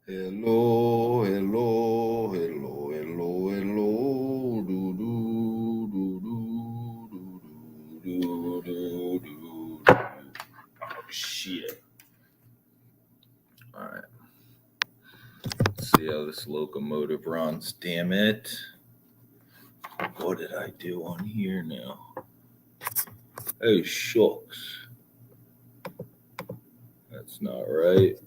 Hello, hello, hello, hello, hello. Do, do, do, do, do, do, do, do, do. Oh, shit. All right. Let's see how this locomotive runs. Damn it. What did I do on here now? Oh, shucks. That's not right.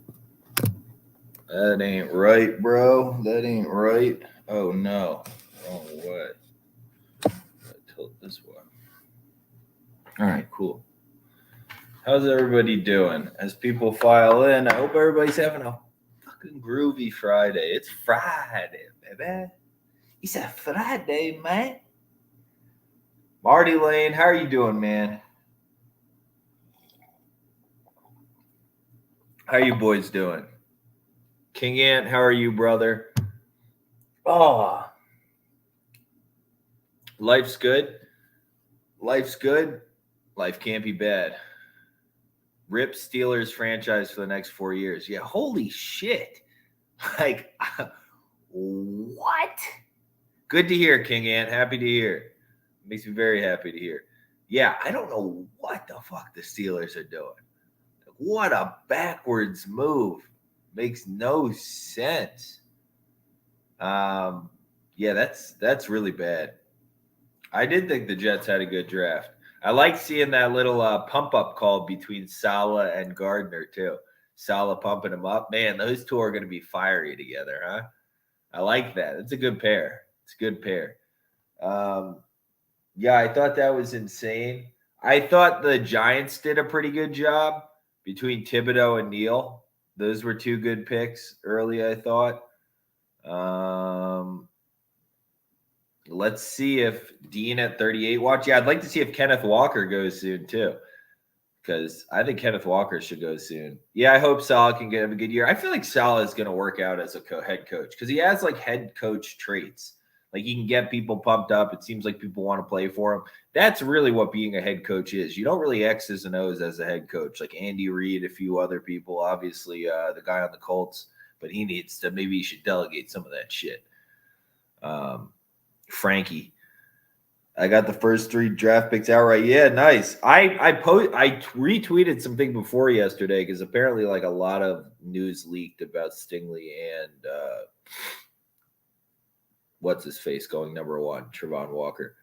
That ain't right, bro. That ain't right. Oh, no. Wrong way. Tilt this way. All right, cool. How's everybody doing? As people file in, I hope everybody's having a fucking groovy Friday. It's Friday, baby. It's a Friday, man. Marty Lane, how are you doing, man? How you boys doing? King Ant, how are you, brother? Oh, life's good. Life's good. Life can't be bad. Rip Steelers franchise for the next 4 years. Yeah, holy shit. Like, what? Good to hear, King Ant. Happy to hear. Makes me very happy to hear. Yeah, I don't know what the fuck the Steelers are doing. What a backwards move. Makes no sense. Um, yeah, that's really bad. I did think the Jets had a good draft. I like seeing that little pump up call between Salah and Gardner too. Salah pumping him up. Man, those two are going to be fiery together, huh? I like that. It's a good pair. It's a good pair. Um, Yeah, I thought that was insane. I thought the Giants did a pretty good job between Thibodeau and Neal. Those were two good picks early, I thought. Um, let's see if Dean at 38 watch. Yeah, I'd like to see if Kenneth Walker goes soon too, because I think Kenneth Walker should go soon. Yeah, I hope Salah can get a good year. I feel like Salah is going to work out as a head coach because he has like head coach traits. Like he can get people pumped up. It seems like people want to play for him. That's really what being a head coach is. You don't really X's and O's as a head coach, like Andy Reid, a few other people, obviously the guy on the Colts, but he needs to maybe he should delegate some of that shit. Um, Frankie, I got the first three draft picks outright. Yeah, nice. I retweeted something before yesterday because apparently like a lot of news leaked about Stingley and what's his face going number one, Trevon Walker.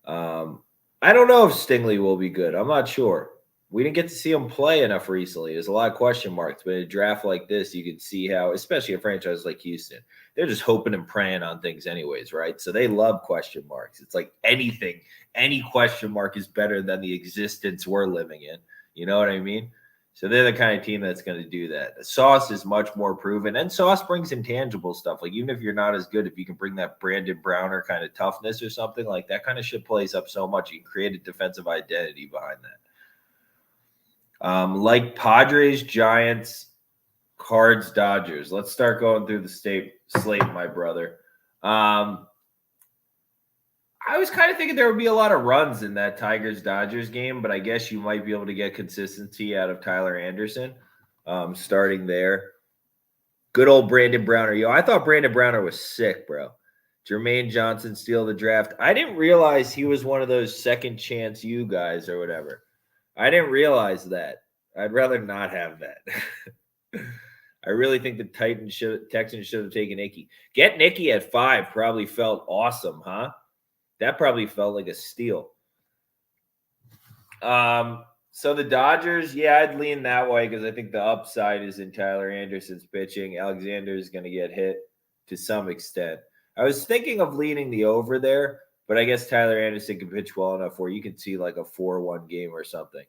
I don't know if Stingley will be good. I'm not sure. We didn't get to see him play enough recently. There's a lot of question marks, but in a draft like this, you can see how, especially a franchise like Houston, they're just hoping and praying on things anyways, right? So they love question marks. It's like anything, any question mark is better than the existence we're living in. You know what I mean? So they're the kind of team that's going to do that. Sauce is much more proven, and Sauce brings intangible stuff. Like even if you're not as good, if you can bring that Brandon Browner kind of toughness or something like that, kind of shit plays up so much. You can create a defensive identity behind that. Like Padres, Giants, Cards, Dodgers. Let's start going through the slate, my brother. I was kind of thinking there would be a lot of runs in that Tigers Dodgers game, but I guess you might be able to get consistency out of Tyler Anderson starting there. Good old Brandon Browner. Yo, I thought Brandon Browner was sick, bro. Jermaine Johnson steal the draft. I didn't realize he was one of those second chance you guys or whatever. I didn't realize that. I'd rather not have that. I really think the Texans should have taken Icky. Get Nicky at 5 probably felt awesome, huh? That probably felt like a steal. So the Dodgers, yeah, I'd lean that way because I think the upside is in Tyler Anderson's pitching. Alexander is going to get hit to some extent. I was thinking of leaning the over there, but I guess Tyler Anderson can pitch well enough where you can see like a 4-1 game or something.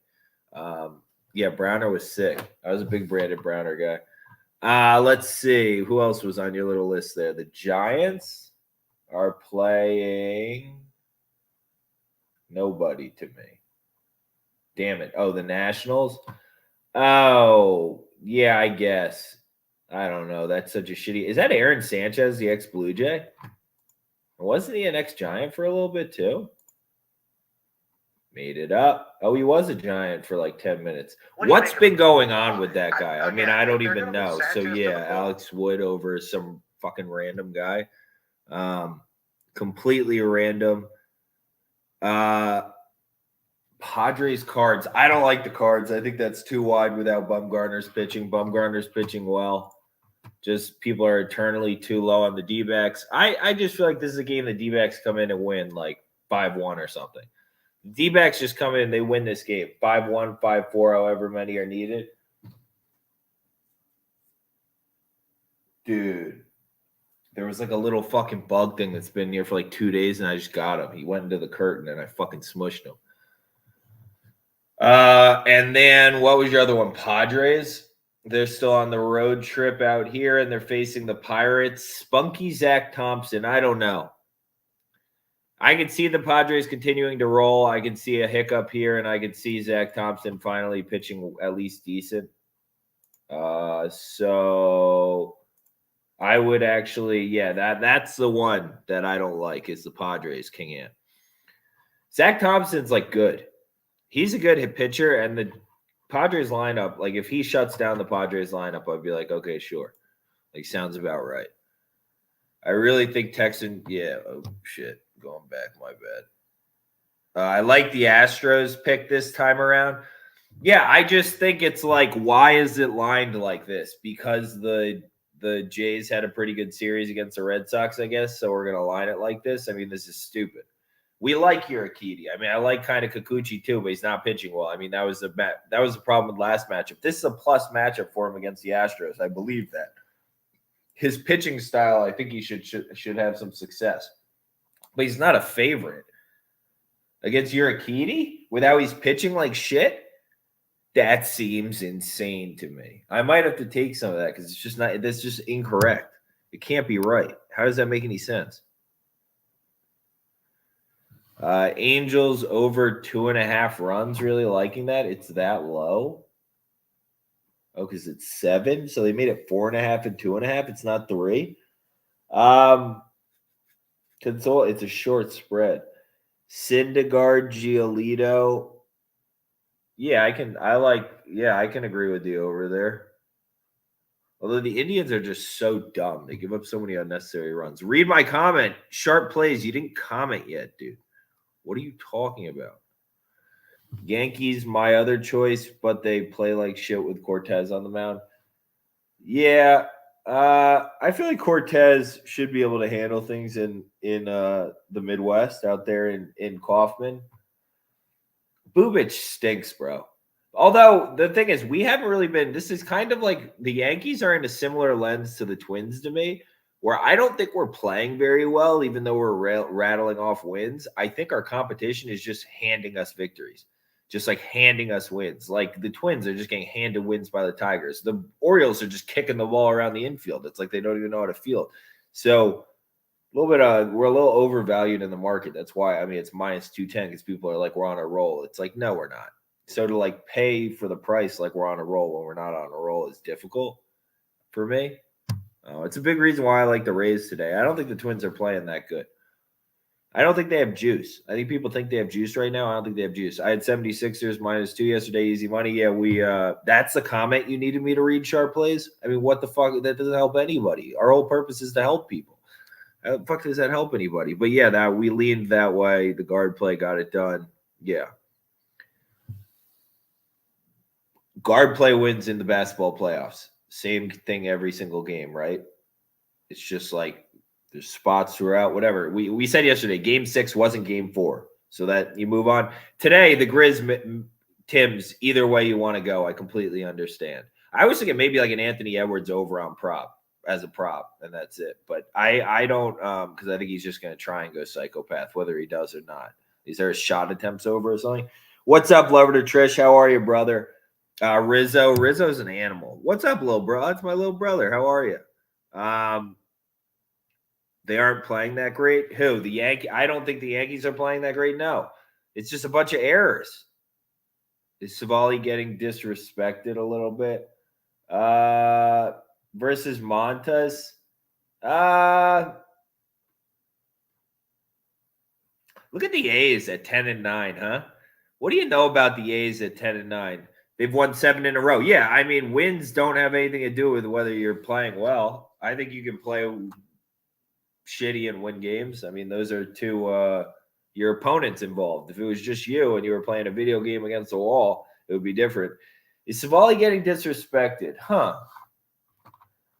Yeah, Browner was sick. I was a big Brandon Browner guy. Let's see. Who else was on your little list there? The Giants are playing nobody to me. Damn it. Oh, the Nationals? Oh, yeah, I guess. I don't know. That's such a shitty. Is that Aaron Sanchez, the ex Blue Jay? Or wasn't he an ex Giant for a little bit too? Made it up. Oh, he was a Giant for like 10 minutes. What's been going on with that guy? I mean, I don't even know. So, yeah, Alex Wood over some fucking random guy. Completely random. Padres Cards. I don't like the Cards. I think that's too wide without Bumgarner's pitching. Bumgarner's pitching well. Just people are eternally too low on the D-backs. I just feel like this is a game the D-backs come in and win like 5-1 or something. D-backs just come in, they win this game. 5-1, 5-4, however many are needed. Dude, there was like a little fucking bug thing that's been here for like 2 days, and I just got him. He went into the curtain, and I fucking smushed him. And then what was your other one? Padres. They're still on the road trip out here, and they're facing the Pirates. Spunky Zach Thompson. I don't know. I can see the Padres continuing to roll. I can see a hiccup here, and I can see Zach Thompson finally pitching at least decent. So I would actually, that's the one that I don't like is the Padres, King Ant. Zach Thompson's like good. He's a good hit pitcher, and the Padres lineup, like if he shuts down the Padres lineup, I'd be like, okay, sure. Like sounds about right. I really think Texan, oh shit, going back, my bad. I like the Astros pick this time around. Yeah, I just think it's like, why is it lined like this? Because the Jays had a pretty good series against the Red Sox, I guess, so we're gonna line it like this. I mean, this is stupid. We like Urquidy. I mean, I like kind of Kikuchi too, but he's not pitching well. I mean, that was the problem with last matchup. This is a plus matchup for him against the Astros. I believe that. His pitching style, I think he should have some success. But he's not a favorite. Against Urquidy, without he's pitching like shit, that seems insane to me. I might have to take some of that because it's just not. That's just incorrect. It can't be right. How does that make any sense? Angels over 2.5 runs. Really liking that. It's that low. Oh, because it's 7. So they made it 4.5 and 2.5. It's not 3. It's a short spread. Syndergaard, Giolito. Yeah, I can agree with you over there. Although the Indians are just so dumb. They give up so many unnecessary runs. Read my comment. Sharp plays. You didn't comment yet, dude. What are you talking about? Yankees, my other choice, but they play like shit with Cortez on the mound. Yeah, I feel like Cortez should be able to handle things in the Midwest out there in Kaufman. Bubic stinks, bro. Although the thing is, we haven't really been. This is kind of like the Yankees are in a similar lens to the Twins to me, where I don't think we're playing very well, even though we're rattling off wins. I think our competition is just handing us victories, just like handing us wins. Like the Twins are just getting handed wins by the Tigers. The Orioles are just kicking the ball around the infield. It's like they don't even know how to field. So a little bit, we're a little overvalued in the market. That's why, I mean, it's minus 210 because people are like, we're on a roll. It's like, no, we're not. So to like pay for the price like we're on a roll when we're not on a roll is difficult for me. It's a big reason why I like the Rays today. I don't think the Twins are playing that good. I don't think they have juice. I think people think they have juice right now. I don't think they have juice. I had 76ers minus 2 yesterday, easy money. Yeah, that's the comment you needed me to read, Sharp Plays. I mean, what the fuck? That doesn't help anybody. Our whole purpose is to help people. How the fuck does that help anybody? But yeah, that we leaned that way. The guard play got it done. Yeah. Guard play wins in the basketball playoffs. Same thing every single game, right? It's just like there's spots throughout, whatever. We said yesterday, game 6 wasn't game 4. So that you move on. Today, the Grizz, Tims, either way you want to go, I completely understand. I was thinking maybe like an Anthony Edwards over on prop as a prop, and that's it. But I don't, because I think he's just going to try and go psychopath, whether he does or not. Is there a shot attempts over or something? What's up, lover to Trish? How are you, brother? Rizzo's an animal. What's up, little bro? That's my little brother. How are you? They aren't playing that great. Who? The Yankees? I don't think the Yankees are playing that great. No. It's just a bunch of errors. Is Savali getting disrespected a little bit? Versus Montas. Look at the A's at 10-9, huh? What do you know about the A's at 10-9? They've won 7 in a row. Yeah, I mean, wins don't have anything to do with whether you're playing well. I think you can play shitty and win games. I mean, those are two your opponents involved. If it was just you and you were playing a video game against the wall, it would be different. Is Savali getting disrespected? Huh.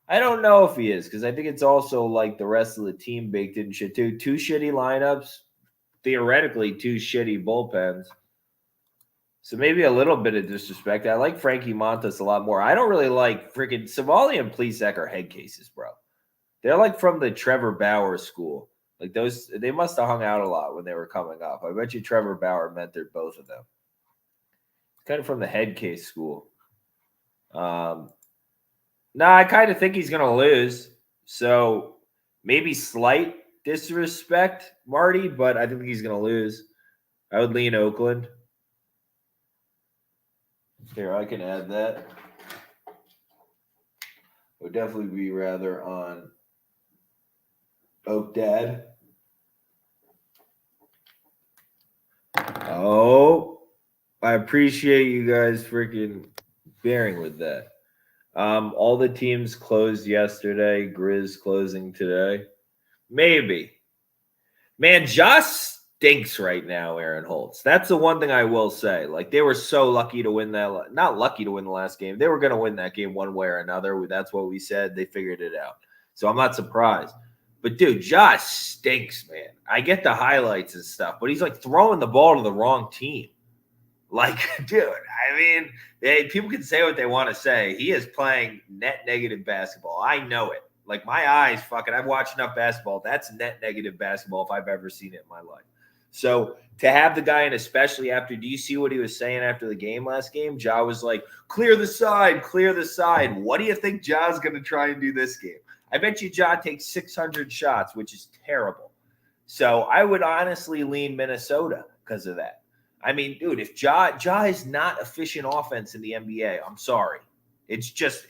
I don't know if he is, because I think it's also like the rest of the team baked in shit too. 2 shitty lineups, theoretically 2 shitty bullpens. So maybe a little bit of disrespect. I like Frankie Montas a lot more. I don't really like freaking Savali and Plesac are head cases, bro. They're like from the Trevor Bauer school. Like those, they must have hung out a lot when they were coming up. I bet you Trevor Bauer mentored both of them. Kind of from the head case school. No, I kind of think he's going to lose. So maybe slight disrespect, Marty, but I think he's going to lose. I would lean Oakland. Here, I can add that. Would definitely be rather on Oak Dad. Oh, I appreciate you guys freaking bearing with that. All the teams closed yesterday. Grizz closing today. Maybe. Man, Josh stinks right now, Aaron Holtz. That's the one thing I will say. Like, they were so lucky to win that. Not lucky to win the last game. They were going to win that game one way or another. That's what we said. They figured it out. So I'm not surprised. But, dude, Josh stinks, man. I get the highlights and stuff, but he's, like, throwing the ball to the wrong team. Like, dude, I mean, people can say what they want to say. He is playing net negative basketball. I know it. Like, my eyes, I've watched enough basketball. That's net negative basketball if I've ever seen it in my life. So to have the guy, and especially after, do you see what he was saying after the game last game? Ja was like, clear the side, clear the side. What do you think Ja's going to try and do this game? I bet you Ja takes 600 shots, which is terrible. So I would honestly lean Minnesota because of that. I mean, dude, if Ja is not efficient offense in the NBA, I'm sorry. It's just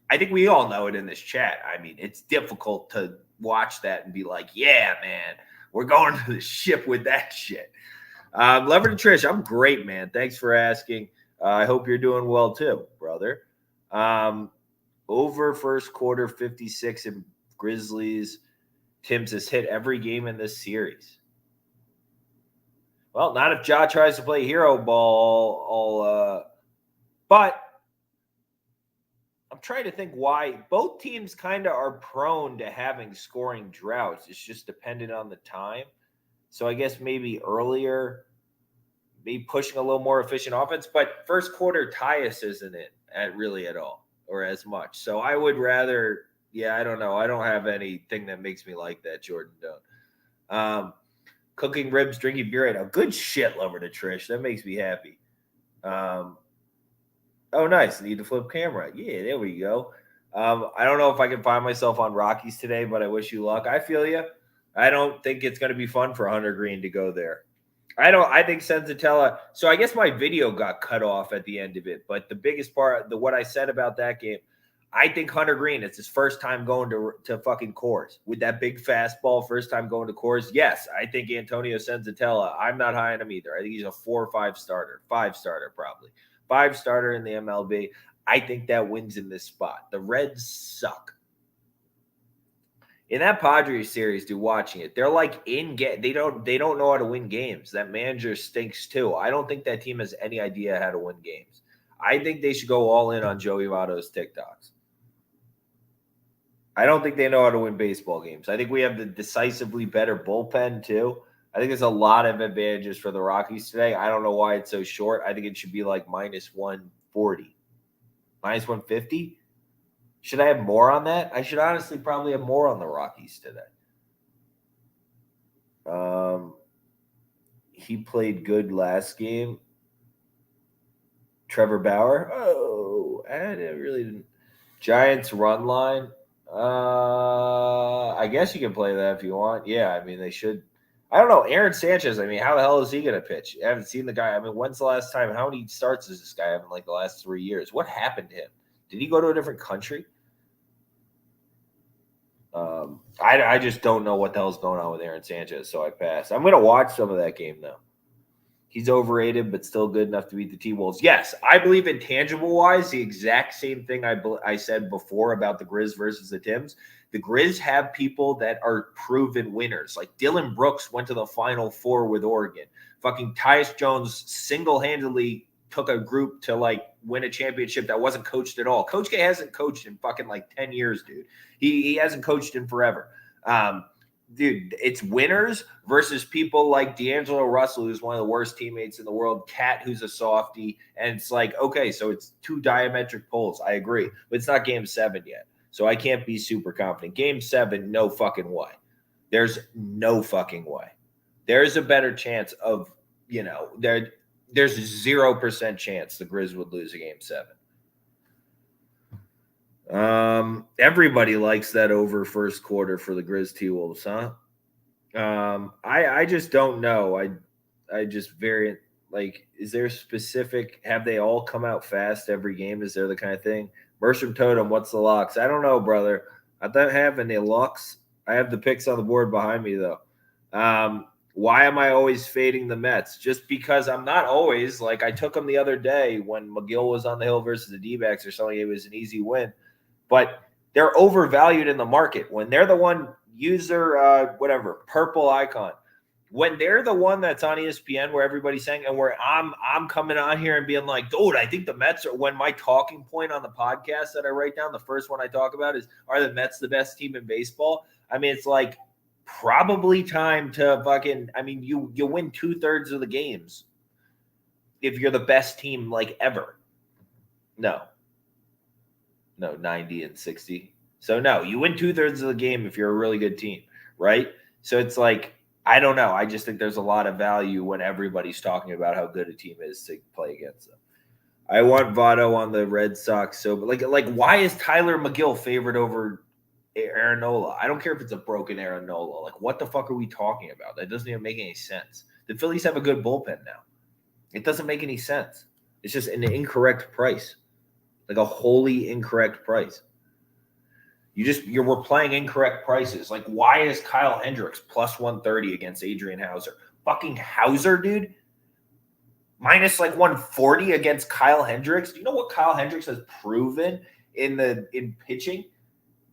I think we all know it in this chat. I mean, it's difficult to watch that and be like, yeah, man, we're going to the ship with that shit. Lever and Trish, I'm great, man. Thanks for asking. I hope you're doing well too, brother. Over first quarter 56 in Grizzlies. Tim's has hit every game in this series. Well, not if Ja tries to play hero ball. But I'm trying to think why both teams kind of are prone to having scoring droughts. It's just dependent on the time. So I guess maybe earlier, maybe pushing a little more efficient offense. But first quarter, Tyus isn't it really at all or as much. So I would rather, I don't know. I don't have anything that makes me like that, Jordan. Don't. Cooking ribs, drinking beer right now. Good shit, Lover to Trish. That makes me happy. Oh, nice. Need to flip camera. Yeah, there we go. I don't know if I can find myself on Rockies today, but I wish you luck. I feel you. I don't think it's going to be fun for Hunter Green to go there. I think Senzatella. So I guess my video got cut off at the end of it. But the biggest part, what I said about that game, I think Hunter Green, it's his first time going to fucking Coors with that big fastball. First time going to Coors. Yes, I think Antonio Senzatella. I'm not high on him either. I think he's a 4 or 5 starter, 5 starter probably, 5 starter in the MLB. I think that wins in this spot. The Reds suck. In that Padres series, dude, watching it, they're like they don't know how to win games. That manager stinks too. I don't think that team has any idea how to win games. I think they should go all in on Joey Votto's TikToks. I don't think they know how to win baseball games. I think we have the decisively better bullpen too. I think there's a lot of advantages for the Rockies today. I don't know why it's so short. I think it should be like minus 140, minus 150. Should I have more on that? I should honestly probably have more on the Rockies today. He played good last game. Trevor Bauer. Oh, I really didn't. Giants run line. I guess you can play that if you want. Yeah, I mean, they should. I don't know. Aaron Sanchez, I mean, how the hell is he going to pitch? I haven't seen the guy. I mean, when's the last time? How many starts does this guy have in like the last 3 years? What happened to him? Did he go to a different country? I just don't know what the hell's going on with Aaron Sanchez, so I pass. I'm going to watch some of that game, though. He's overrated, but still good enough to beat the T-Wolves. Yes, I believe intangible-wise, the exact same thing I said before about the Grizz versus the Tims. The Grizz have people that are proven winners. Like Dylan Brooks went to the Final Four with Oregon. Fucking Tyus Jones single-handedly took a group to like win a championship that wasn't coached at all. Coach K hasn't coached in fucking like 10 years, dude. He hasn't coached in forever. Dude, it's winners versus people like D'Angelo Russell, who's one of the worst teammates in the world, Cat, who's a softie. And it's like, okay, so it's two diametric poles. I agree. But it's not game 7 yet. So I can't be super confident. Game 7, no fucking way. There's no fucking way. There's a better chance of, there's 0% chance the Grizz would lose a game 7. Everybody likes that over first quarter for the Grizz T-Wolves, huh? I just don't know. I just very like, is there specific, have they all come out fast every game? Is there the kind of thing? Mersham Totem, what's the locks? I don't know, brother. I don't have any locks. I have the picks on the board behind me, though. Why am I always fading the Mets? Just because I'm not always. Like, I took them the other day when McGill was on the hill versus the D-backs or something. It was an easy win. But they're overvalued in the market. When they're the one, user, purple icon. When they're the one that's on ESPN where everybody's saying, and where I'm coming on here and being like, dude, I think the Mets are, when my talking point on the podcast that I write down, the first one I talk about is, are the Mets the best team in baseball? I mean, it's like probably time to fucking, I mean, you win 2/3 of the games if you're the best team like ever. No, 90 and 60. So no, you win 2/3 of the game if you're a really good team, right? So it's like, I don't know. I just think there's a lot of value when everybody's talking about how good a team is to play against them. I want Votto on the Red Sox. So, but like, why is Tyler McGill favored over Aaron Nola? I don't care if it's a broken Aaron Nola. Like, what the fuck are we talking about? That doesn't even make any sense. The Phillies have a good bullpen now. It doesn't make any sense. It's just an incorrect price, like a wholly incorrect price. We're playing incorrect prices. Like, why is Kyle Hendricks plus 130 against Adrian Hauser? Fucking Hauser, dude. Minus like 140 against Kyle Hendricks. Do you know what Kyle Hendricks has proven in pitching?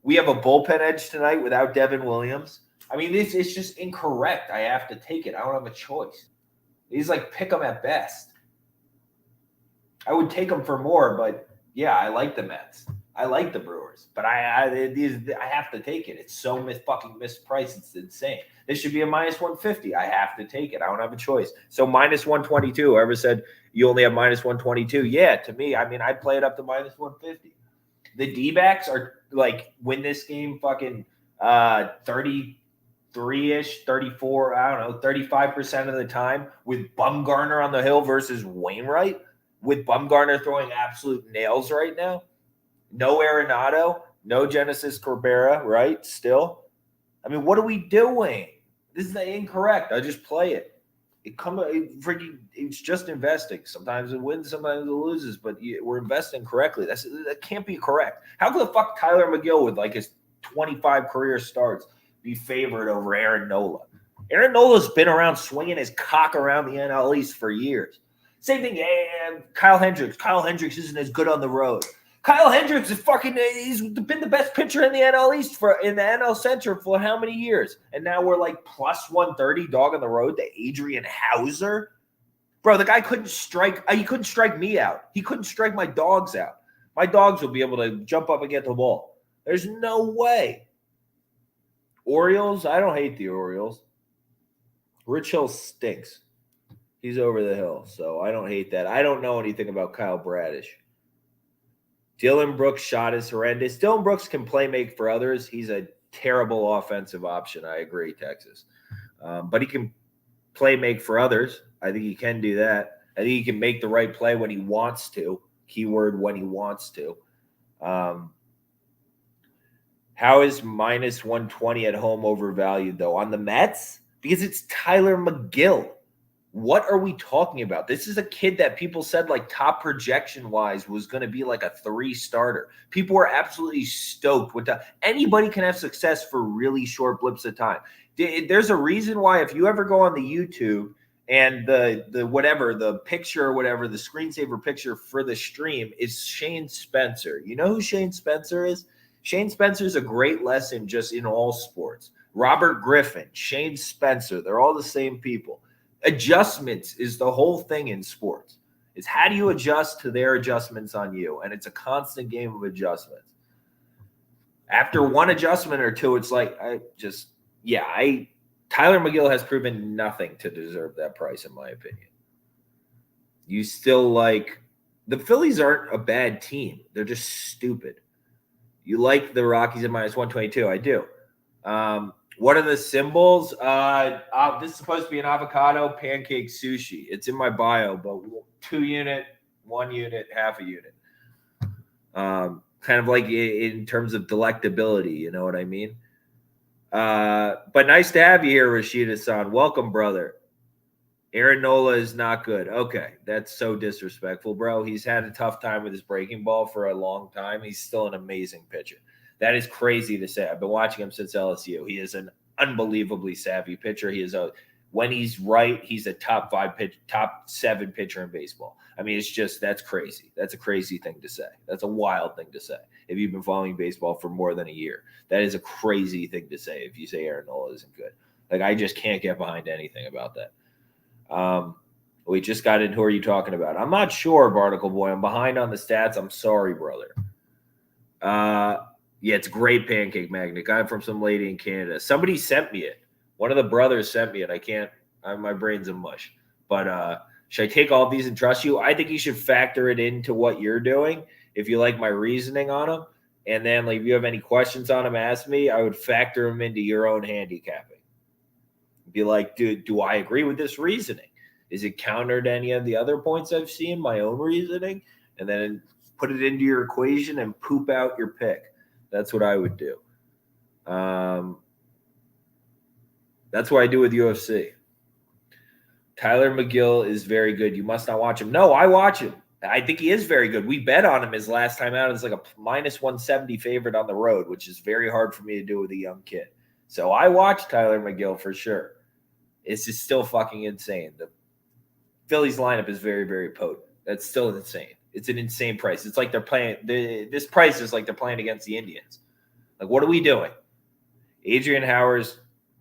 We have a bullpen edge tonight without Devin Williams. I mean, it's just incorrect. I have to take it. I don't have a choice. He's like, pick them at best. I would take them for more, but yeah, I like the Mets. I like the Brewers, but I have to take it. It's so fucking mispriced. It's insane. This should be a minus 150. I have to take it. I don't have a choice. So minus 122. Whoever said you only have minus 122? Yeah, to me, I mean, I'd play it up to minus 150. The D-backs are like, win this game fucking 33-ish, 34, I don't know, 35% of the time with Bumgarner on the hill versus Wainwright, with Bumgarner throwing absolute nails right now. No Arenado, no Genesis Cabrera, right? Still. I mean, what are we doing? This is incorrect. I just play it. It's just investing. Sometimes it wins, sometimes it loses, but we're investing correctly. That can't be correct. How could the fuck Tyler McGill, with like his 25 career starts, be favored over Aaron Nola? Aaron Nola's been around swinging his cock around the NL East for years. Same thing, and Kyle Hendricks. Kyle Hendricks isn't as good on the road. Kyle Hendricks he's been the best pitcher in the NL East in the NL Central for how many years? And now we're like plus 130 dog on the road to Adrian Hauser. Bro, the guy couldn't strike. He couldn't strike me out. He couldn't strike my dogs out. My dogs will be able to jump up and get the ball. There's no way. Orioles, I don't hate the Orioles. Rich Hill stinks. He's over the hill, so I don't hate that. I don't know anything about Kyle Bradish. Dylan Brooks' shot is horrendous. Dylan Brooks can play make for others. He's a terrible offensive option. I agree, Texas. But he can play make for others. I think he can do that. I think he can make the right play when he wants to. Keyword, when he wants to. How is minus 120 at home overvalued, though? On the Mets? Because it's Tyler McGill. What are we talking about? This is a kid that people said, like, top projection-wise was going to be like a 3 starter. People were absolutely stoked with that. Anybody can have success for really short blips of time. There's a reason why if you ever go on the YouTube And the whatever, the picture or whatever, the screensaver picture for the stream is Shane Spencer. You know who Shane Spencer is? Shane Spencer is a great lesson just in all sports. Robert Griffin, Shane Spencer, they're all the same people. Adjustments is the whole thing in sports. It's how do you adjust to their adjustments on you? And it's a constant game of adjustments. After one adjustment or two, it's like, Tyler McGill has proven nothing to deserve that price, in my opinion. You still the Phillies aren't a bad team. They're just stupid. You like the Rockies at -122. I do. What are the symbols? This is supposed to be an avocado pancake sushi. It's in my bio, but 2 unit, 1 unit, half a unit. Kind of like in terms of delectability, you know what I mean? But nice to have you here, Rashida-san. Welcome, brother. Aaron Nola is not good. Okay, that's so disrespectful, bro. He's had a tough time with his breaking ball for a long time. He's still an amazing pitcher. That is crazy to say. I've been watching him since LSU. He is an unbelievably savvy pitcher. When he's right, he's a top 7 pitcher in baseball. I mean, that's crazy. That's a crazy thing to say. That's a wild thing to say. If you've been following baseball for more than a year, that is a crazy thing to say. If you say Aaron Nola isn't good, I just can't get behind anything about that. We just got into who are you talking about? I'm not sure, Barnacle Boy. I'm behind on the stats. I'm sorry, brother. Yeah, it's great pancake magnet. Guy from some lady in Canada. Somebody sent me it. One of the brothers sent me it. My brain's a mush. But should I take all of these and trust you? I think you should factor it into what you're doing if you like my reasoning on them. And then if you have any questions on them, ask me. I would factor them into your own handicapping. Be like, dude, do I agree with this reasoning? Is it counter to any of the other points I've seen, my own reasoning? And then put it into your equation and poop out your pick. That's what I would do. That's what I do with UFC. Tyler McGill is very good. You must not watch him. No, I watch him. I think he is very good. We bet on him his last time out. It's like a -170 favorite on the road, which is very hard for me to do with a young kid. So I watch Tyler McGill for sure. It's just still fucking insane. The Phillies lineup is very, very potent. That's still insane. It's an insane price. It's like they're playing this price is like they're playing against the Indians. What are we doing? Adrian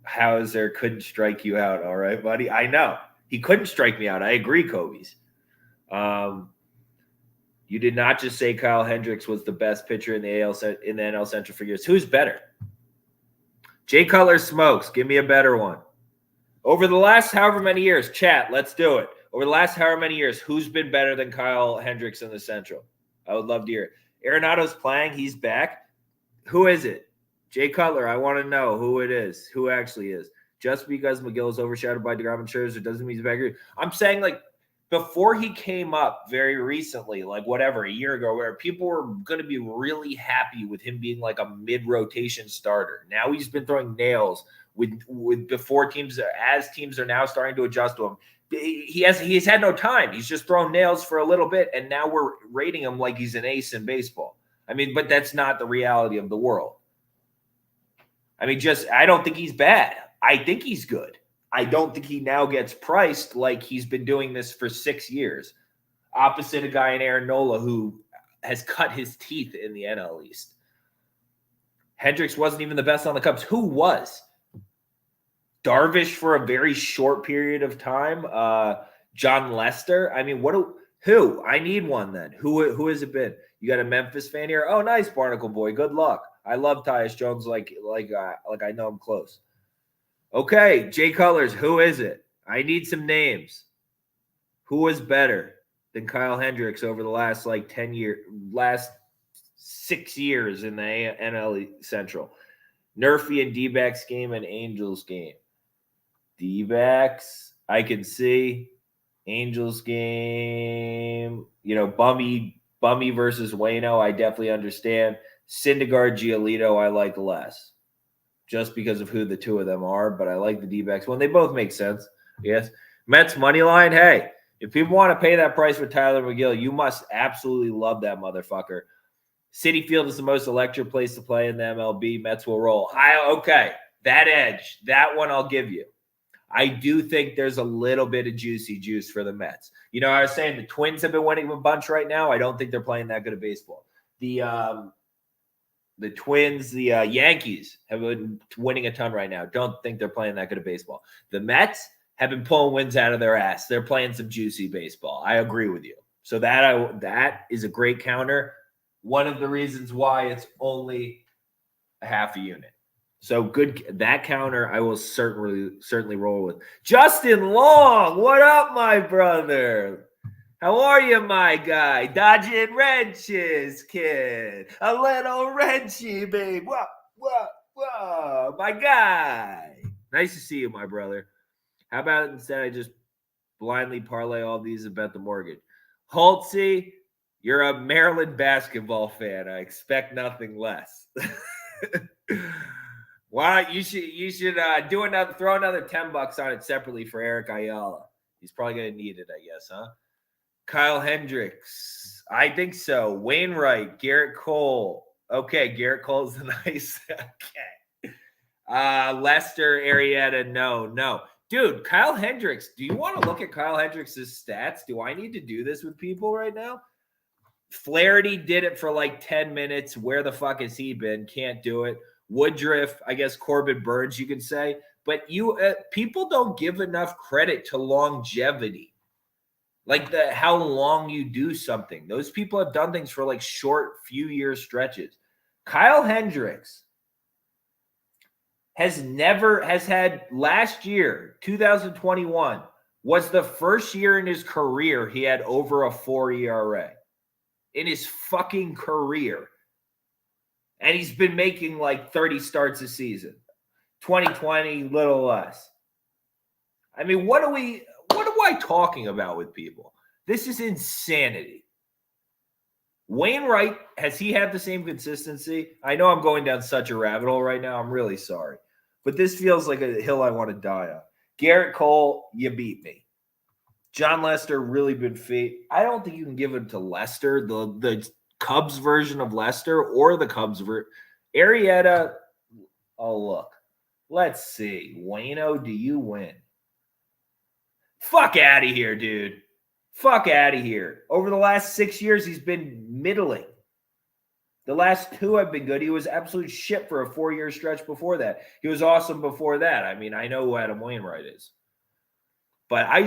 Hauser couldn't strike you out. All right, buddy. I know. He couldn't strike me out. I agree, Kobe's. You did not just say Kyle Hendricks was the best pitcher in the NL Central for years. Who's better? Jay Cutler smokes. Give me a better one. Over the last however many years, chat, let's do it. Over the last however many years, who's been better than Kyle Hendricks in the Central? I would love to hear it. Arenado's playing. He's back. Who is it? Jay Cutler. I want to know who it is. Who actually is. Just because McGill is overshadowed by DeGrom and Scherzer doesn't mean he's better. I'm saying, before he came up very recently, a year ago, where people were going to be really happy with him being a mid-rotation starter. Now he's been throwing nails with before teams, as teams are now starting to adjust to him. He's had no time. He's just thrown nails for a little bit, and now we're rating him like he's an ace in baseball. I mean, but that's not the reality of the world. I mean, I don't think he's bad. I think he's good. I don't think he now gets priced like he's been doing this for 6 years, opposite a guy in Aaron Nola who has cut his teeth in the NL East. Hendricks wasn't even the best on the Cubs. Who was? Darvish for a very short period of time. John Lester. I mean, who? I need one then. Who has it been? You got a Memphis fan here? Oh, nice, Barnacle Boy. Good luck. I love Tyus Jones like I know him close. Okay, Jay Cutlers, who is it? I need some names. Who was better than Kyle Hendricks over the last 6 years in the NL Central? Nerfy and D-backs game and Angels game. D-backs, I can see. Angels game, Bummy versus Waino, I definitely understand. Syndergaard, Giolito, I like less. Just because of who the two of them are, but I like the D-backs one. They both make sense. Yes. Mets money line. Hey, if people want to pay that price for Tyler McGill, you must absolutely love that motherfucker. Citi Field is the most electric place to play in the MLB. Mets will roll. Okay, that edge, that one I'll give you. I do think there's a little bit of juicy juice for the Mets. You know, I was saying the Twins have been winning a bunch right now. I don't think they're playing that good of baseball. The Twins, the Yankees have been winning a ton right now. Don't think they're playing that good of baseball. The Mets have been pulling wins out of their ass. They're playing some juicy baseball. I agree with you. So that is a great counter. One of the reasons why it's only a half a unit. So good. That counter I will certainly roll with. Justin Long, what up, my brother? How are you, my guy? Dodging wrenches, kid. A little wrenchy, babe. Whoa, my guy. Nice to see you, my brother. How about instead I just blindly parlay all these about the mortgage? Holtzy, you're a Maryland basketball fan. I expect nothing less. Why you should throw another $10 on it separately for Eric Ayala. He's probably gonna need it, I guess, huh? Kyle Hendricks, I think so. Wainwright, Garrett Cole. Okay, Garrett Cole's nice. Okay. Lester, Arrieta, no. Dude, Kyle Hendricks, do you want to look at Kyle Hendricks' stats? Do I need to do this with people right now? Flaherty did it for like 10 minutes. Where the fuck has he been? Can't do it. Woodruff, I guess Corbin Burns, you could say. But people don't give enough credit to longevity. Like how long you do something. Those people have done things for like short few year stretches. Kyle Hendricks has had last year, 2021, was the first year in his career he had over a 4 ERA. In his fucking career. And he's been making like 30 starts a season. 2020, little less. I mean, what am I talking about with people? This is insanity. Wainwright, has he had the same consistency? I know I'm going down such a rabbit hole right now. I'm really sorry. But this feels like a hill I want to die on. Garrett Cole, you beat me. John Lester, really good feat. I don't think you can give it to Lester, the Cubs version of Lester, or the Cubs version. Arrieta, oh, look. Let's see. Wayno, do you win? Fuck out of here, dude. Fuck out of here. Over the last 6 years, he's been middling. The last 2 have been good. He was absolute shit for a 4-year stretch before that. He was awesome before that. I mean, I know who Adam Wainwright is. But I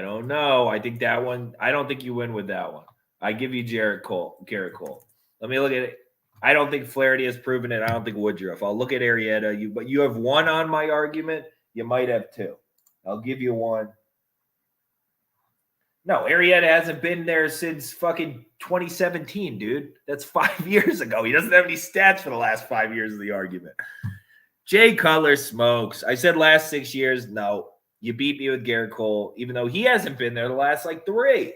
don't know. I think that one, I don't think you win with that one. I give you Garrett Cole. Let me look at it. I don't think Flaherty has proven it. I don't think Woodruff. I'll look at Arrieta. But you have one on my argument. You might have 2. I'll give you one. No, Arrieta hasn't been there since fucking 2017, dude. That's 5 years ago. He doesn't have any stats for the last 5 years of the argument. Jay Cutler smokes. I said last 6 years. No, you beat me with Garrett Cole, even though he hasn't been there the last like 3.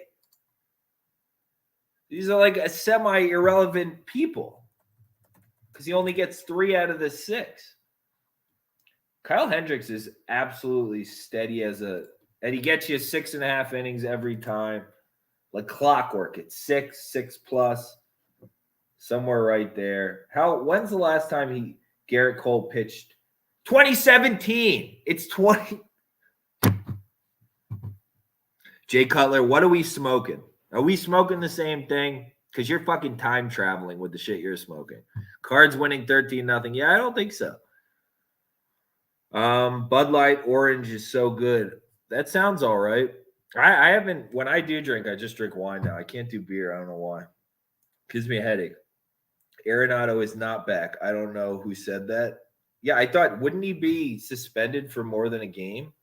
These are like a semi-irrelevant people because he only gets 3 out of the 6. Kyle Hendricks is absolutely steady and he gets you 6.5 innings every time, like clockwork. It's 6 plus, somewhere right there. When's the last time Garrett Cole pitched? 2017. It's 20. Jay Cutler, what are we smoking? Are we smoking the same thing? Because you're fucking time traveling with the shit you're smoking. Cards winning 13-0. Yeah, I don't think so. Bud Light Orange is so good. That sounds all right. I haven't, when I do drink, I just drink wine now. I can't do beer. I don't know why. Gives me a headache. Arenado is not back. I don't know who said that. Yeah, I thought, wouldn't he be suspended for more than a game?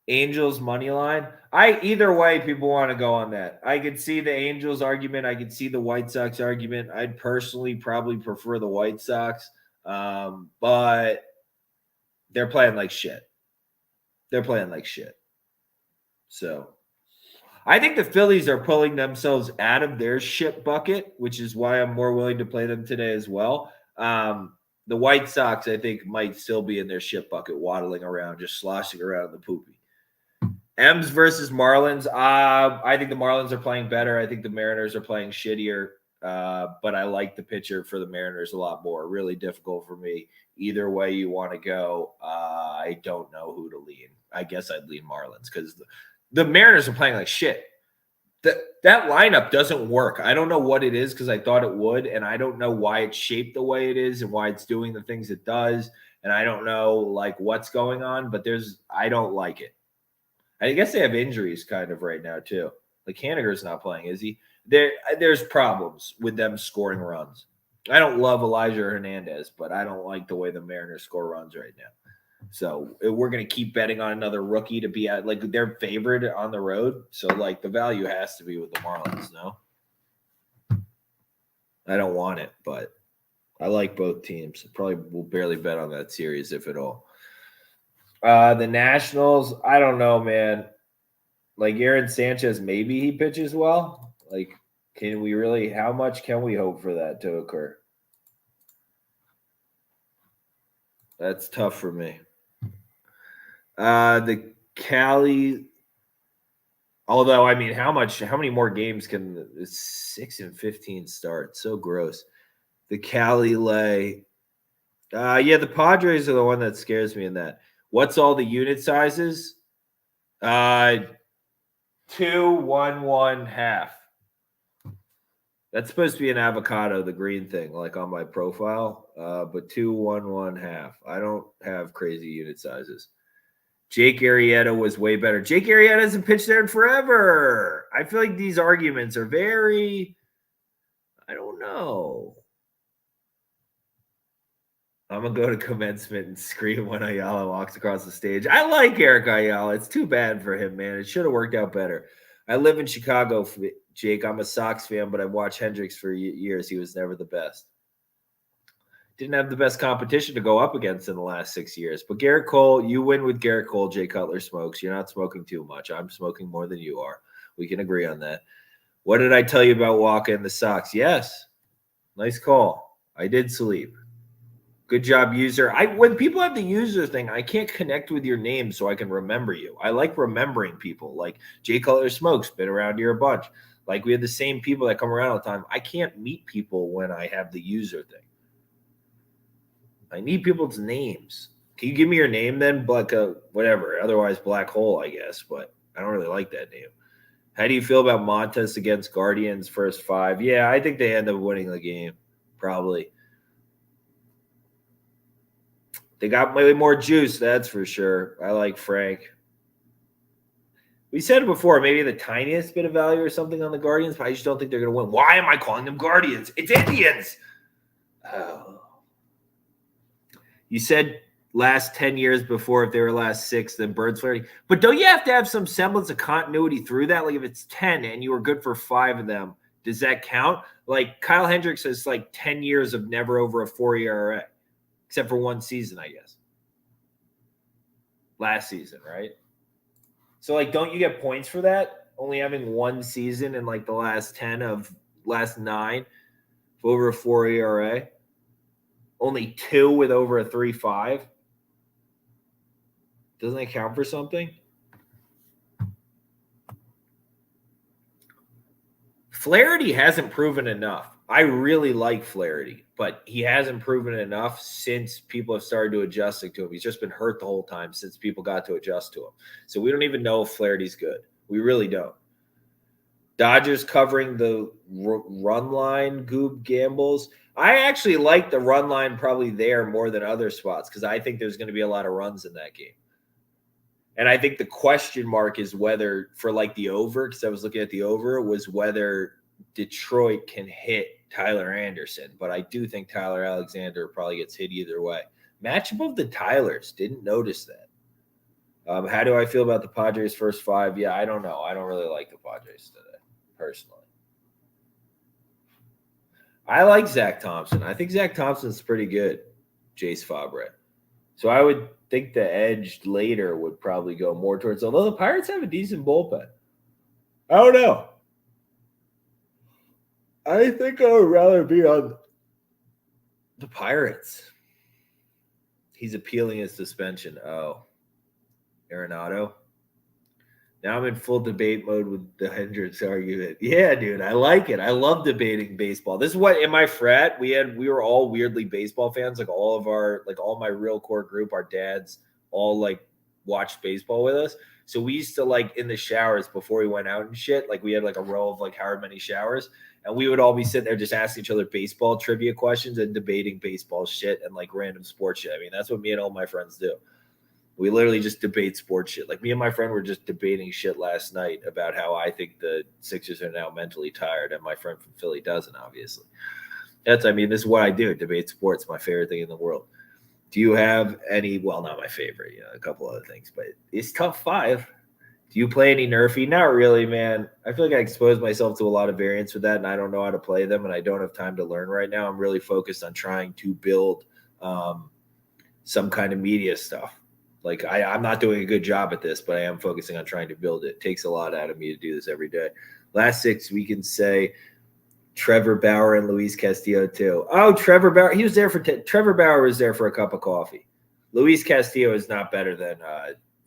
Angels money line. Either way, people want to go on that. I could see the Angels argument. I could see the White Sox argument. I'd personally probably prefer the White Sox, but they're playing like shit. So I think the Phillies are pulling themselves out of their shit bucket, which is why I'm more willing to play them today as well. The White Sox, I think, might still be in their shit bucket, waddling around, just sloshing around in the poopy. M's versus Marlins. I think the Marlins are playing better. I think the Mariners are playing shittier. but I like the pitcher for the Mariners a lot more. Really difficult for me. Either way you want to go, I don't know who to lean. I guess I'd lean Marlins because the Mariners are playing like shit. That lineup doesn't work. I don't know what it is because I thought it would, and I don't know why it's shaped the way it is and why it's doing the things it does, and I don't know like what's going on, but I don't like it. I guess they have injuries kind of right now too. Like Haniger's not playing, is he? There's problems with them scoring runs. I don't love Elijah Hernandez, but I don't like the way the Mariners score runs right now. So we're going to keep betting on another rookie to be at like they're favored on the road. So like the value has to be with the Marlins. No, I don't want it, but I like both teams. Probably will barely bet on that series if at all. The Nationals, I don't know, man. Like Aaron Sanchez, maybe he pitches well. Like, can we really? How much can we hope for that to occur? That's tough for me. The Cali, although I mean, how many more games can the 6-15 start? So gross. The Cali lay. Yeah, the Padres are the one that scares me in that. What's all the unit sizes? 2, 1, 1, half. That's supposed to be an avocado, the green thing, like on my profile. But 2, 1, 1, half. I don't have crazy unit sizes. Jake Arrieta was way better. Jake Arrieta hasn't pitched there in forever. I feel like these arguments are very, I don't know. I'm going to go to commencement and scream when Ayala walks across the stage. I like Eric Ayala. It's too bad for him, man. It should have worked out better. I live in Chicago, Jake. I'm a Sox fan, but I've watched Hendricks for years. He was never the best. Didn't have the best competition to go up against in the last 6 years. But Garrett Cole, you win with Garrett Cole. Jay Cutler smokes. You're not smoking too much. I'm smoking more than you are. We can agree on that. What did I tell you about Walker and the Sox? Yes. Nice call. I did sleep. Good job, user. When people have the user thing, I can't connect with your name so I can remember you. I like remembering people. Like Jay Cutler smokes, been around here a bunch. Like we have the same people that come around all the time. I can't meet people when I have the user thing. I need people's names. Can you give me your name then? Like whatever. Otherwise, black hole, I guess. But I don't really like that name. How do you feel about Montes against Guardians first 5? Yeah, I think they end up winning the game. Probably. They got way more juice, that's for sure. I like Frank. We said it before, maybe the tiniest bit of value or something on the Guardians, but I just don't think they're going to win. Why am I calling them Guardians? It's Indians. Oh. You said last 10 years before, if they were last 6, then Birds flirting. But don't you have to have some semblance of continuity through that? Like if it's 10 and you were good for 5 of them, does that count? Like Kyle Hendricks has like 10 years of never over a 4 ERA, except for one season, I guess. Last season, right? So like, don't you get points for that? Only having one season in like the last 9 over a 4 ERA. Only 2 with over a 3.5. Doesn't that count for something? Flaherty hasn't proven enough. I really like Flaherty, but he hasn't proven enough since people have started to adjust to him. He's just been hurt the whole time since people got to adjust to him. So we don't even know if Flaherty's good. We really don't. Dodgers covering the run line, Goob gambles. I actually like the run line probably there more than other spots because I think there's going to be a lot of runs in that game. And I think the question mark is whether for like the over, because I was looking at the over, was whether Detroit can hit Tyler Anderson. But I do think Tyler Alexander probably gets hit either way. Matchup of the Tylers. Didn't notice that. How do I feel about the Padres first 5? Yeah, I don't know. I don't really like the Padres today, personally. I like Zach Thompson. I think Zach Thompson's pretty good, Jace Fabre. So I would think the edge later would probably go more towards, although the Pirates have a decent bullpen. I don't know. I think I would rather be on the Pirates. He's appealing his suspension. Oh, Arenado. Now I'm in full debate mode with the Hendricks argument. Yeah, dude, I like it. I love debating baseball. This is what in my frat we were all weirdly baseball fans. Like all my real core group, our dads all like watched baseball with us. So we used to like in the showers before we went out and shit. Like we had like a row of like however many showers, and we would all be sitting there just asking each other baseball trivia questions and debating baseball shit and like random sports shit. I mean, that's what me and all my friends do. We literally just debate sports shit. Like me and my friend were just debating shit last night about how I think the Sixers are now mentally tired, and my friend from Philly doesn't, obviously. This is what I do. Debate sports, my favorite thing in the world. Do you have any, well, not my favorite, a couple other things, but it's top five. Do you play any Nerfy? Not really, man. I feel like I exposed myself to a lot of variants with that, and I don't know how to play them, and I don't have time to learn right now. I'm really focused on trying to build some kind of media stuff. Like I'm not doing a good job at this, but I am focusing on trying to build it. It takes a lot out of me to do this every day. Last six, we can say Trevor Bauer and Luis Castillo too. Oh, Trevor Bauer. He was there for Trevor Bauer was there for a cup of coffee. Luis Castillo is not better than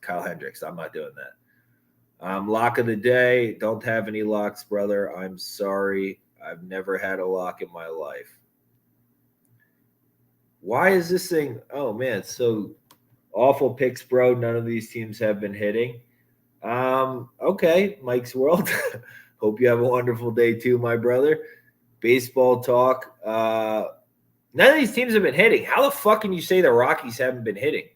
Kyle Hendricks. I'm not doing that. Lock of the day. Don't have any locks, brother. I'm sorry. I've never had a lock in my life. Why is this thing? Oh man, it's so awful picks, bro. None of these teams have been hitting. Okay, Mike's World. Hope you have a wonderful day too, my brother. Baseball talk. None of these teams have been hitting. How the fuck can you say the Rockies haven't been hitting?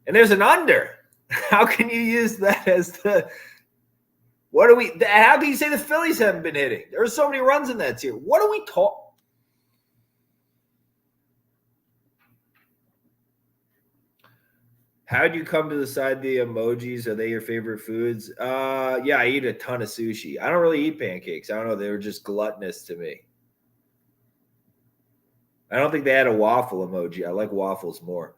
And there's an under. How can you use that as the how can you say the Phillies haven't been hitting? There are so many runs in that tier. What are we talking? How'd you come to decide the emojis? Are they your favorite foods? Yeah, I eat a ton of sushi. I don't really eat pancakes. I don't know. They were just gluttonous to me. I don't think they had a waffle emoji. I like waffles more.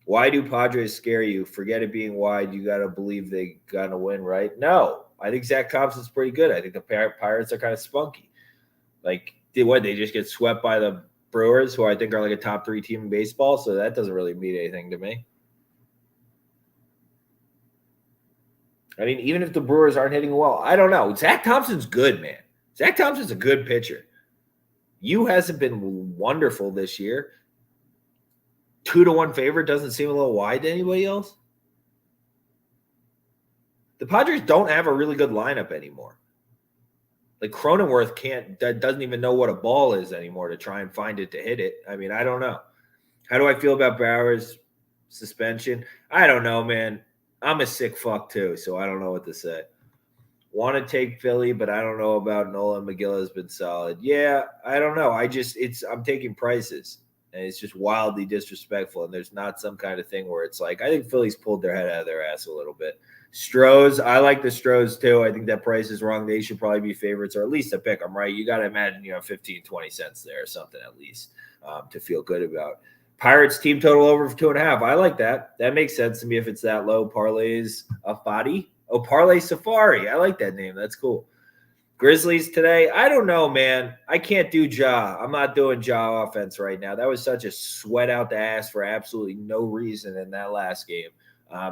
Why do Padres scare you? Forget it being wide. You got to believe they got to win, right? No. I think Zach Thompson's pretty good. I think the Pirates are kind of spunky. Like, they just get swept by the Brewers, who I think are like a top 3 team in baseball, so that doesn't really mean anything to me. I mean, even if the Brewers aren't hitting well, I don't know. Zach Thompson's good, man. Zach Thompson's a good pitcher. You hasn't been wonderful this year. 2-1 favorite doesn't seem a little wide to anybody else. The Padres don't have a really good lineup anymore. Like Cronenworth doesn't even know what a ball is anymore to try and find it to hit it. I mean, I don't know. How do I feel about Bauer's suspension? I don't know, man. I'm a sick fuck too, so I don't know what to say. Want to take Philly, but I don't know about Nola. McGill has been solid. Yeah, I don't know. I'm taking prices, and it's just wildly disrespectful. And there's not some kind of thing where it's like, I think Philly's pulled their head out of their ass a little bit. Strohs, I like the Strohs too. I think that price is wrong. They should probably be favorites, or at least a pick them, right? You got to imagine 15, 20 cents there or something at least to feel good about. Pirates team total over for 2.5. I like that. That makes sense to me if it's that low. Parlays Afadi. Oh, Parlay Safari. I like that name. That's cool. Grizzlies today. I don't know, man. I can't do Ja. I'm not doing Ja offense right now. That was such a sweat out the ass for absolutely no reason in that last game.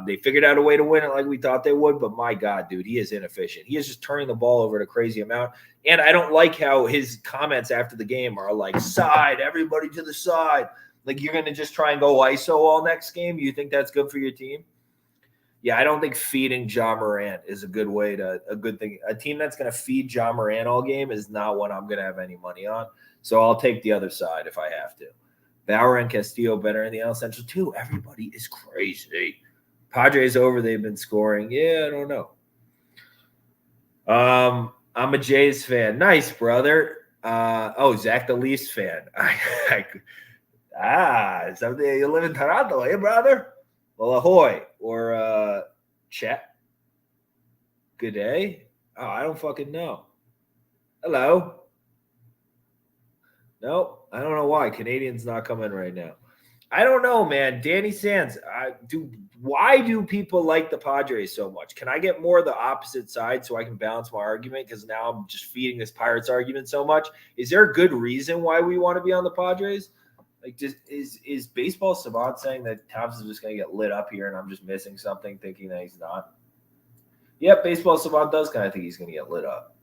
They figured out a way to win it like we thought they would, but my God, dude, he is inefficient. He is just turning the ball over at a crazy amount. And I don't like how his comments after the game are like, side, everybody to the side. Like, you're going to just try and go ISO all next game? You think that's good for your team? Yeah, I don't think feeding Ja Morant is a good thing. A team that's going to feed Ja Morant all game is not one I'm going to have any money on. So I'll take the other side if I have to. Bauer and Castillo better in the NL Central too. Everybody is crazy. Padres over. They've been scoring. Yeah, I don't know. I'm a Jays fan. Nice, brother. Zach the Leafs fan. Something you live in Toronto, eh, brother? Well, ahoy or chat. Good day. Oh, I don't fucking know. Hello. Nope. I don't know why. Canadians not coming right now. I don't know, man. Danny Sands. Why do people like the Padres so much? Can I get more of the opposite side so I can balance my argument? Because now I'm just feeding this Pirates argument so much. Is there a good reason why we want to be on the Padres? Like, is Baseball Savant saying that Thompson's just going to get lit up here and I'm just missing something thinking that he's not? Yep, Baseball Savant does kind of think he's going to get lit up.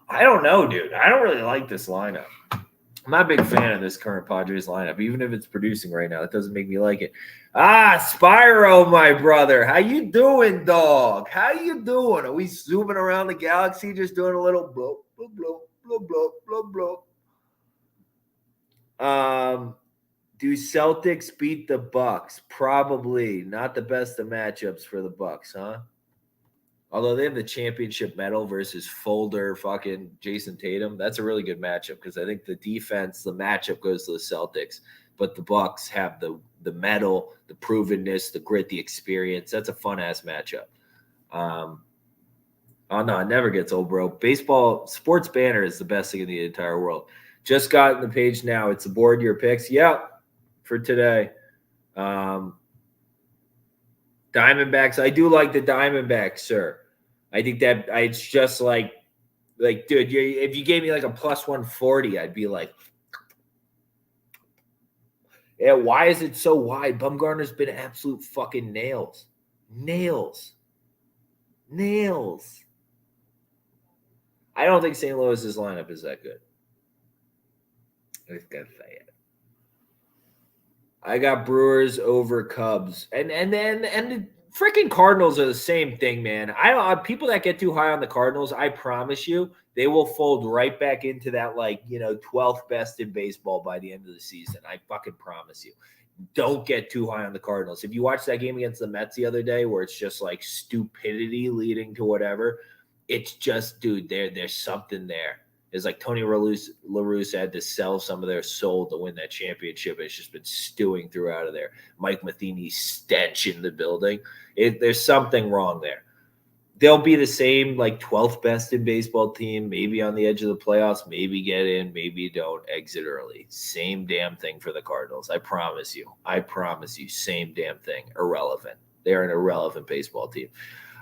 I don't know, dude. I don't really like this lineup. I'm not a big fan of this current Padres lineup, even if it's producing right now. It doesn't make me like it. Spyro, my brother. How you doing, dog? How you doing? Are we zooming around the galaxy just doing a little blow, blow, blow, blow, blow, blow, blow? Do Celtics beat the Bucks? Probably. Not the best of matchups for the Bucks, huh? Although they have the championship medal versus Folder fucking Jason Tatum. That's a really good matchup because I think the defense, the matchup goes to the Celtics. But the Bucks have the medal, the provenness, the grit, the experience. That's a fun-ass matchup. Oh, no, it never gets old, bro. Baseball, sports banner is the best thing in the entire world. Just got in the page now. It's aboard your picks. Yep, for today. Diamondbacks. I do like the Diamondbacks, sir. I think that it's just like, dude, if you gave me like a plus 140, I'd be like, yeah, why is it so wide? Bumgarner's been absolute fucking nails. Nails. I don't think St. Louis's lineup is that good. I just gotta say it. I got Brewers over Cubs. And the freaking Cardinals are the same thing, man. People that get too high on the Cardinals, I promise you, they will fold right back into that 12th best in baseball by the end of the season. I fucking promise you. Don't get too high on the Cardinals. If you watch that game against the Mets the other day where it's just like stupidity leading to whatever, it's just, dude, there's something there. It's like Tony La Russa had to sell some of their soul to win that championship. It's just been stewing throughout of there. Mike Matheny's stench in the building. There's something wrong there. They'll be the same 12th best in baseball team, maybe on the edge of the playoffs, maybe get in, maybe don't, exit early. Same damn thing for the Cardinals. I promise you. Same damn thing. Irrelevant. They're an irrelevant baseball team.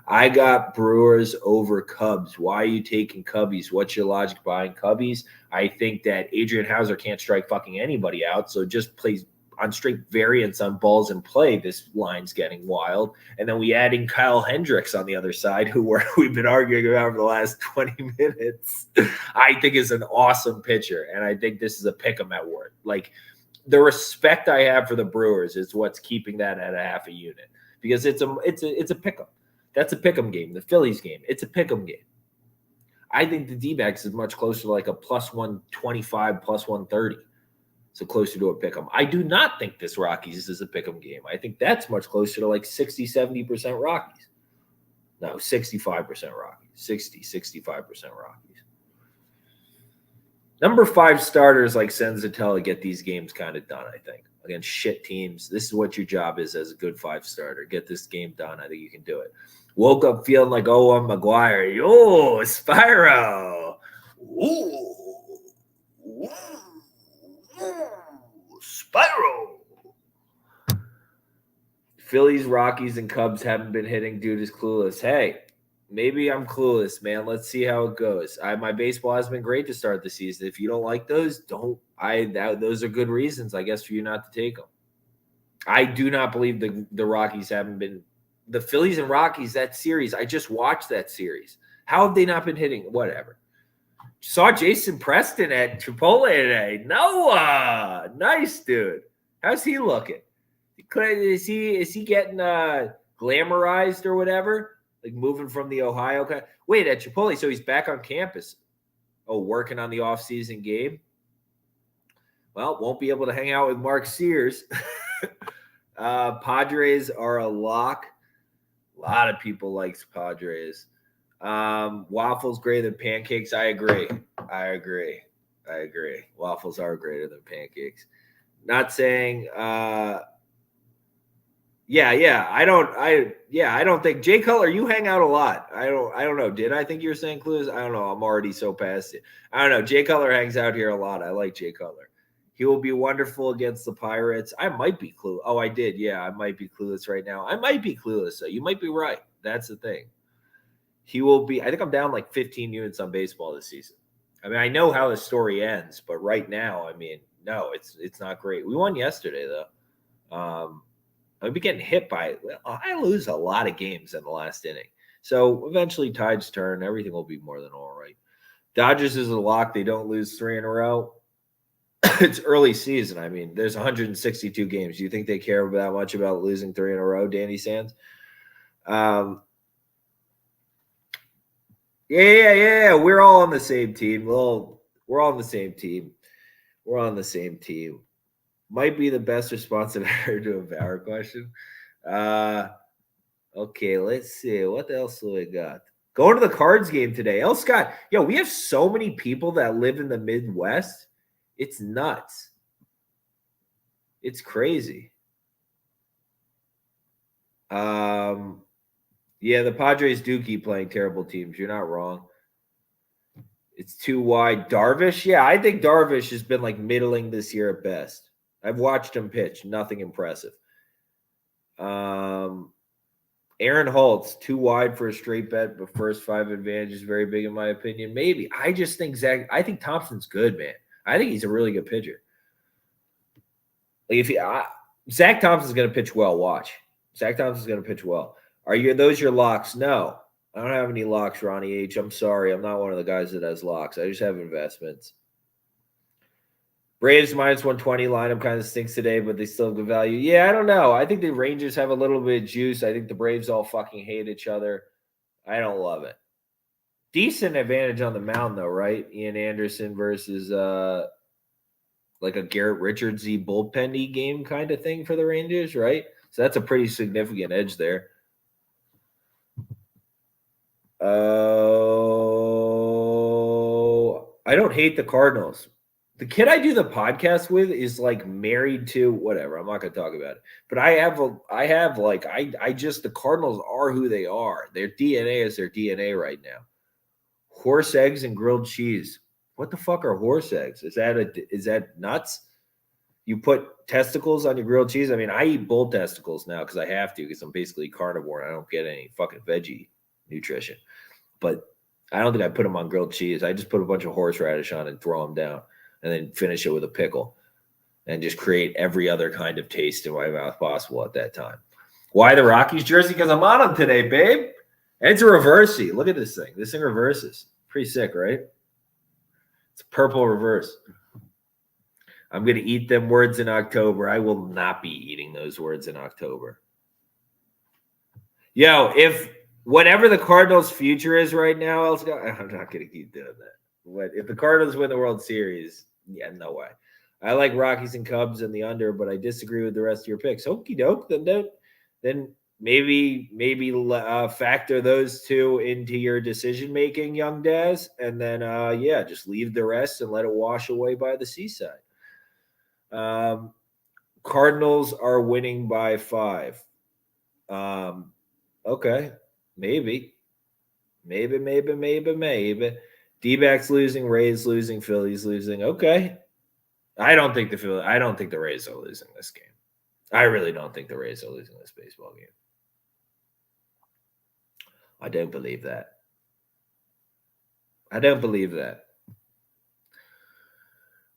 I got Brewers over Cubs. Why are you taking Cubbies? What's your logic behind Cubbies? I think that Adrian Hauser can't strike fucking anybody out, so just plays on straight variance on balls in play. This line's getting wild. And then we add in Kyle Hendricks on the other side, who we've been arguing about for the last 20 minutes. I think is an awesome pitcher, and I think this is a pick'em at work. The respect I have for the Brewers is what's keeping that at a half a unit because it's a pick'em. That's a pick'em game. The Phillies game, it's a pick'em game. I think the D-backs is much closer to a plus 125, plus 130. So closer to a pick'em. I do not think this Rockies is a pick'em game. I think that's much closer to 60, 70% Rockies. No, 65% Rockies. 60, 65% Rockies. Number 5 starters like Senzatella get these games kind of done, I think. Against shit teams. This is what your job is as a good 5 starter. Get this game done. I think you can do it. Woke up feeling like Owen McGuire. Yo, Spyro. Ooh. Spyro. Phillies, Rockies, and Cubs haven't been hitting. Dude is clueless. Hey, maybe I'm clueless, man. Let's see how it goes. My baseball has been great to start the season. If you don't like those, those are good reasons, I guess, for you not to take them. I do not believe the Rockies haven't been – the Phillies and Rockies, that series, I just watched that series. How have they not been hitting? Whatever. Saw Jason Preston at Chipotle today. Noah, nice dude. How's he looking? Is he getting glamorized or whatever? Moving from the Ohio – wait, at Chipotle, so he's back on campus. Oh, working on the off-season game? Well, won't be able to hang out with Mark Sears. Padres are a lock. A lot of people likes Padres. Waffles greater than pancakes. I agree. Waffles are greater than pancakes. Not saying I don't think Jay Cutler, you hang out a lot. I don't know. Did I think you were saying clues? I don't know. I'm already so past it. I don't know. Jay Cutler hangs out here a lot. I like Jay Cutler. He will be wonderful against the Pirates. I might be clueless. Oh, I did. Yeah, I might be clueless right now. I might be clueless. So you might be right. That's the thing. He will be. I think I'm down 15 units on baseball this season. I mean, I know how the story ends, but right now, I mean, no, it's not great. We won yesterday though. I'd be getting hit by it. Well, I lose a lot of games in the last inning. So eventually tides turn. Everything will be more than all right. Dodgers is a lock. They don't lose 3 in a row. It's early season. I mean, there's 162 games. Do you think they care that much about losing 3 in a row, Danny Sands? Yeah. We're all on the same team. Well, we're all on the same team. We're on the same team. Might be the best response I've heard to a Bauer question. Okay, let's see. What else do we got? Going to the Cards game today. El Scott, yo, we have so many people that live in the Midwest. It's nuts. It's crazy. Yeah, the Padres do keep playing terrible teams. You're not wrong. It's too wide. Darvish? Yeah, I think Darvish has been like middling this year at best. I've watched him pitch. Nothing impressive. Aaron Holtz, too wide for a straight bet, but first 5 advantage is very big in my opinion. Maybe. I just think I think Thompson's good, man. I think he's a really good pitcher. Like Zach Thompson's going to pitch well. Watch. Zach Thompson's going to pitch well. Are those your locks? No. I don't have any locks, Ronnie H. I'm sorry. I'm not one of the guys that has locks. I just have investments. Braves minus 120 lineup kind of stinks today, but they still have good value. Yeah, I don't know. I think the Rangers have a little bit of juice. I think the Braves all fucking hate each other. I don't love it. Decent advantage on the mound, though, right? Ian Anderson versus like a Garrett Richards-y bullpen-y game kind of thing for the Rangers, right? So that's a pretty significant edge there. Oh, I don't hate the Cardinals. The kid I do the podcast with is like married to whatever. I'm not going to talk about it. But I just, the Cardinals are who they are. Their DNA is their DNA right now. Horse eggs and grilled cheese. What the fuck are horse eggs? Is that nuts? You put testicles on your grilled cheese? I mean, I eat bull testicles now because I have to because I'm basically carnivore and I don't get any fucking veggie nutrition. But I don't think I put them on grilled cheese. I just put a bunch of horseradish on and throw them down and then finish it with a pickle and just create every other kind of taste in my mouth possible at that time. Why the Rockies jersey? Because I'm on them today, babe. And it's a reversey. Look at this thing. This thing reverses. Pretty sick, right? It's a purple reverse. I'm going to eat them words in October. I will not be eating those words in October. Yo, if whatever the Cardinals' future is right now, I'm not going to keep doing that. But if the Cardinals win the World Series, yeah, no way. I like Rockies and Cubs and the under, but I disagree with the rest of your picks. Okie doke. Then maybe factor those two into your decision making, young Daz, and then just leave the rest and let it wash away by the seaside. Cardinals are winning by 5. Okay, maybe. D-backs losing, Rays losing, Phillies losing. Okay. I don't think the Rays are losing this game. I really don't think the Rays are losing this baseball game. I don't believe that.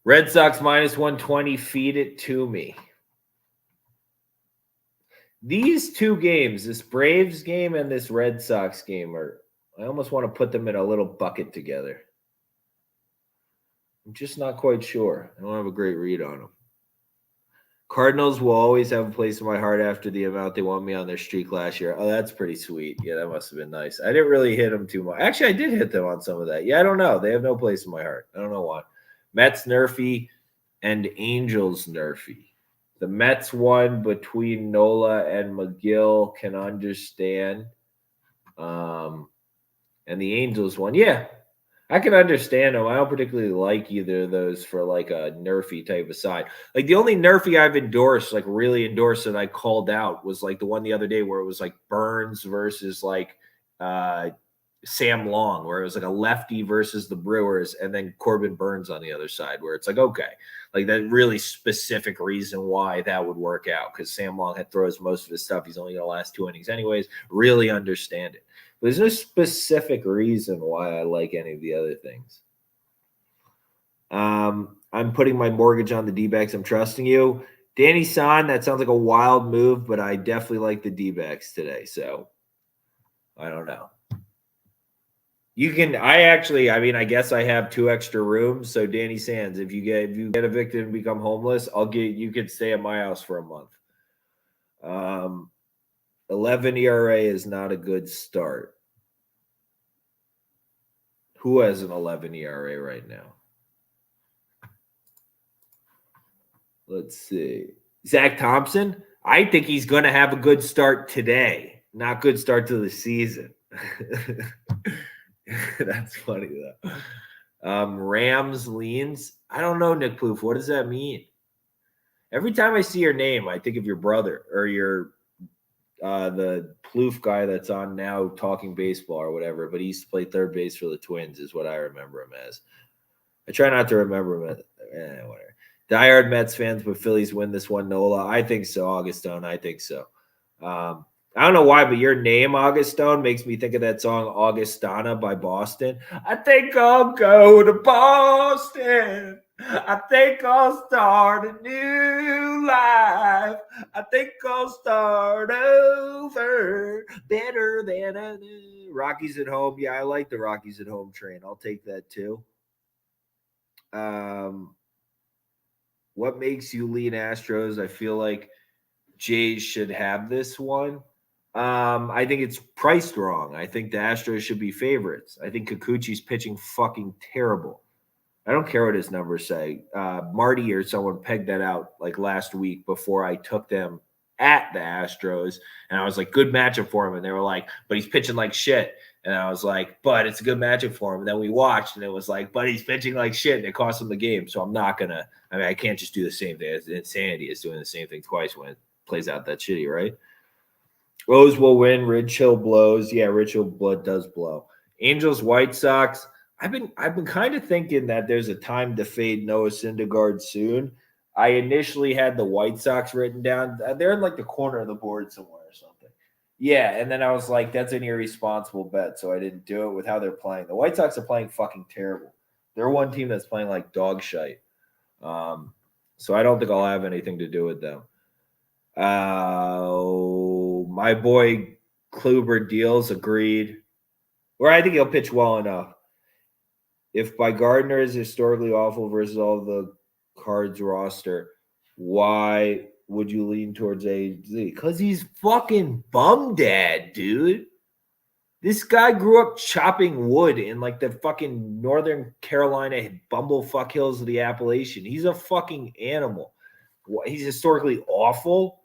Red Sox minus 120, feed it to me. These two games, this Braves game and this Red Sox game, I almost want to put them in a little bucket together. I'm just not quite sure. I don't have a great read on them. Cardinals will always have a place in my heart after the amount they won me on their streak last year. Oh, that's pretty sweet. Yeah, that must have been nice. I didn't really hit them too much. Actually, I did hit them on some of that. Yeah, I don't know. They have no place in my heart. I don't know why. Mets nerfy and Angels nerfy. The Mets won between Nola and McGill, can understand. And the Angels won. Yeah, I can understand them. I don't particularly like either of those for like a nerfy type of side. Like the only nerfy I've endorsed, like really endorsed that I called out was like the one the other day where it was like Burns versus like Sam Long, where it was like a lefty versus the Brewers and then Corbin Burns on the other side, where it's like, okay, like that really specific reason why that would work out because Sam Long throws most of his stuff. He's only going to last 2 innings anyways. Really understand it. But there's no specific reason why I like any of the other things. I'm putting my mortgage on the D-backs. I'm trusting you. Danny Son, that sounds like a wild move, but I definitely like the D-backs today. So I don't know. You can. I guess I have 2 extra rooms. So Danny Sands, if you get evicted and become homeless, you could stay at my house for a month. 11 ERA is not a good start. Who has an 11 ERA right now? Let's see. Zach Thompson. I think he's going to have a good start today. Not good start to the season. That's funny though. Rams leans. I don't know, Nick Poof. What does that mean? Every time I see your name, I think of your brother or your the Plouffe guy that's on now talking baseball or whatever, but he used to play third base for the Twins is what I remember him as. I try not to remember him as whatever. Diehard Mets fans, but Phillies win this one, Nola. I think so, Augustone. I think so. I don't know why, but your name, Augustone, makes me think of that song Augustana by Boston. I think I'll go to Boston. I think I'll start a new life. I think I'll start over better than I knew. Rockies at home. Yeah, I like the Rockies at home train. I'll take that too. What makes you lean Astros? I feel like Jays should have this one. I think it's priced wrong. I think the Astros should be favorites. I think Kikuchi's pitching fucking terrible. I don't care what his numbers say. Marty or someone pegged that out like last week before I took them at the Astros. And I was like, good matchup for him. And they were like, but he's pitching like shit. And I was like, but it's a good matchup for him. And then we watched and it was like, but he's pitching like shit. And it cost him the game. So I'm not going to, I can't just do the same thing. It's insanity is doing the same thing twice when it plays out that shitty, right? Rose will win. Rich Hill blows. Yeah, Rich Hill blood does blow. Angels, White Sox. I've been kind of thinking that there's a time to fade Noah Syndergaard soon. I initially had the White Sox written down. They're in like the corner of the board somewhere or something. Yeah, and then I was like, that's an irresponsible bet, so I didn't do it with how they're playing. The White Sox are playing fucking terrible. They're one team that's playing like dog shite. So I don't think I'll have anything to do with them. My boy Kluber deals agreed. Or I think he'll pitch well enough. If by Gardner is historically awful versus all the Cards roster, why would you lean towards AZ? Because he's fucking bum dad, dude. This guy grew up chopping wood in like the fucking Northern Carolina bumblefuck hills of the Appalachian. He's a fucking animal. He's historically awful.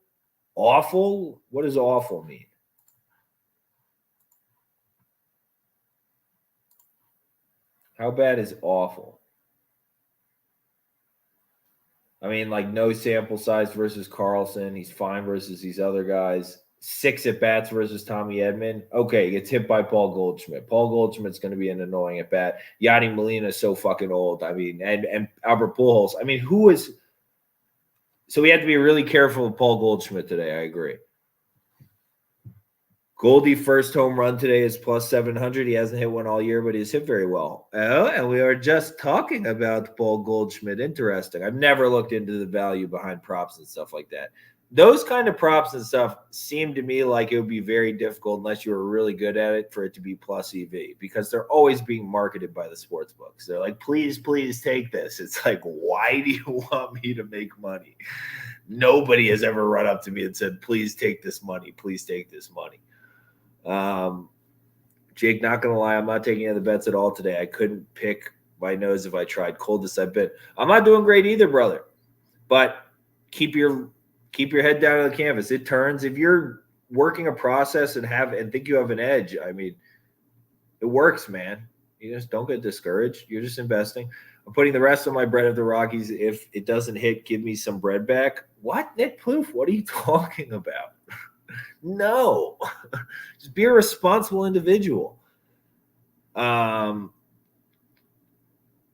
Awful? What does awful mean? How bad is awful? I mean, like no sample size versus Carlson. He's fine versus these other guys. 6 at-bats versus Tommy Edman. Okay, he gets hit by Paul Goldschmidt. Paul Goldschmidt's going to be an annoying at-bat. Yadi Molina is so fucking old. I mean, and Albert Pujols. I mean, who is – so we have to be really careful with Paul Goldschmidt today. I agree. Goldie first home run today is plus 700. He hasn't hit one all year, but he's hit very well. Oh, and we are just talking about Paul Goldschmidt. Interesting. I've never looked into the value behind props and stuff like that. Those kind of props and stuff seem to me like it would be very difficult unless you were really good at it for it to be plus EV because they're always being marketed by the sports books. They're like, please take this. It's like, why do you want me to make money? Nobody has ever run up to me and said, please take this money. Please take this money. Jake, not going to lie, I'm not taking any of the bets at all today. I couldn't pick my nose if I tried. Coldest I've been. I'm not doing great either, brother. But keep your head down on the canvas. It turns. If you're working a process and think you have an edge, I mean, it works, man. You just don't get discouraged. You're just investing. I'm putting the rest of my bread at the Rockies. If it doesn't hit, give me some bread back. What? Nick Plouffe, what are you talking about? No. Just be a responsible individual.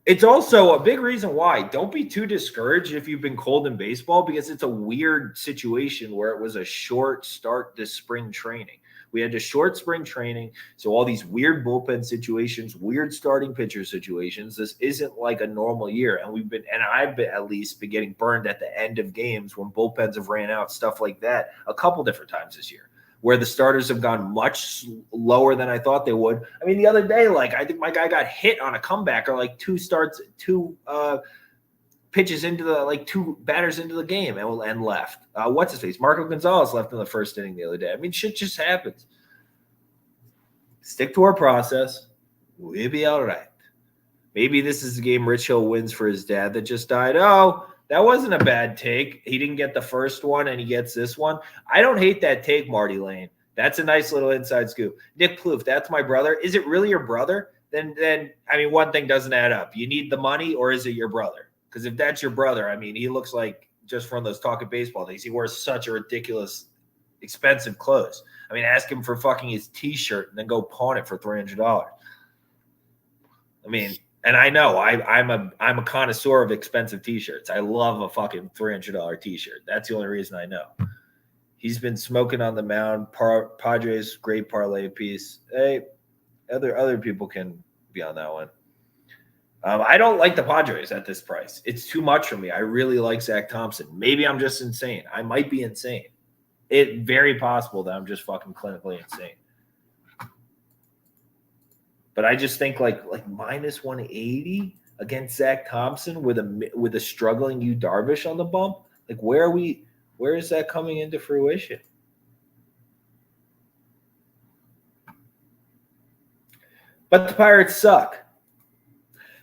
It's also a big reason why. Don't be too discouraged if you've been cold in baseball because it's a weird situation where it was a short start to spring training. We had a short spring training, so all these weird bullpen situations, weird starting pitcher situations. This isn't like a normal year, and I've been at least been getting burned at the end of games when bullpens have ran out, stuff like that, a couple different times this year, where the starters have gone much lower than I thought they would. I mean, the other day, like I think my guy got hit on a comeback, or like two pitches into the, like two batters into the game and left. What's his face? Marco Gonzalez left in the first inning the other day. I mean, shit just happens. Stick to our process. We'll be all right. Maybe this is the game Rich Hill wins for his dad that just died. Oh, that wasn't a bad take. He didn't get the first one and he gets this one. I don't hate that take, Marty Lane. That's a nice little inside scoop. Nick Plouffe, that's my brother. Is it really your brother? Then I mean, one thing doesn't add up. You need the money, or is it your brother? Because if that's your brother, I mean, he looks like, just from those Talking Baseball things, he wears such a ridiculous, expensive clothes. I mean, ask him for fucking his T-shirt and then go pawn it for $300. I mean, and I know I'm a connoisseur of expensive T-shirts. I love a fucking $300 T-shirt. That's the only reason I know. He's been smoking on the mound. Padres, great parlay piece. Hey, other people can be on that one. I don't like the Padres at this price. It's too much for me. I really like Zach Thompson. Maybe I'm just insane. I might be insane. It's very possible that I'm just fucking clinically insane. But I just think like minus 180 against Zach Thompson with a struggling Yu Darvish on the bump. Like where is that coming into fruition? But the Pirates suck.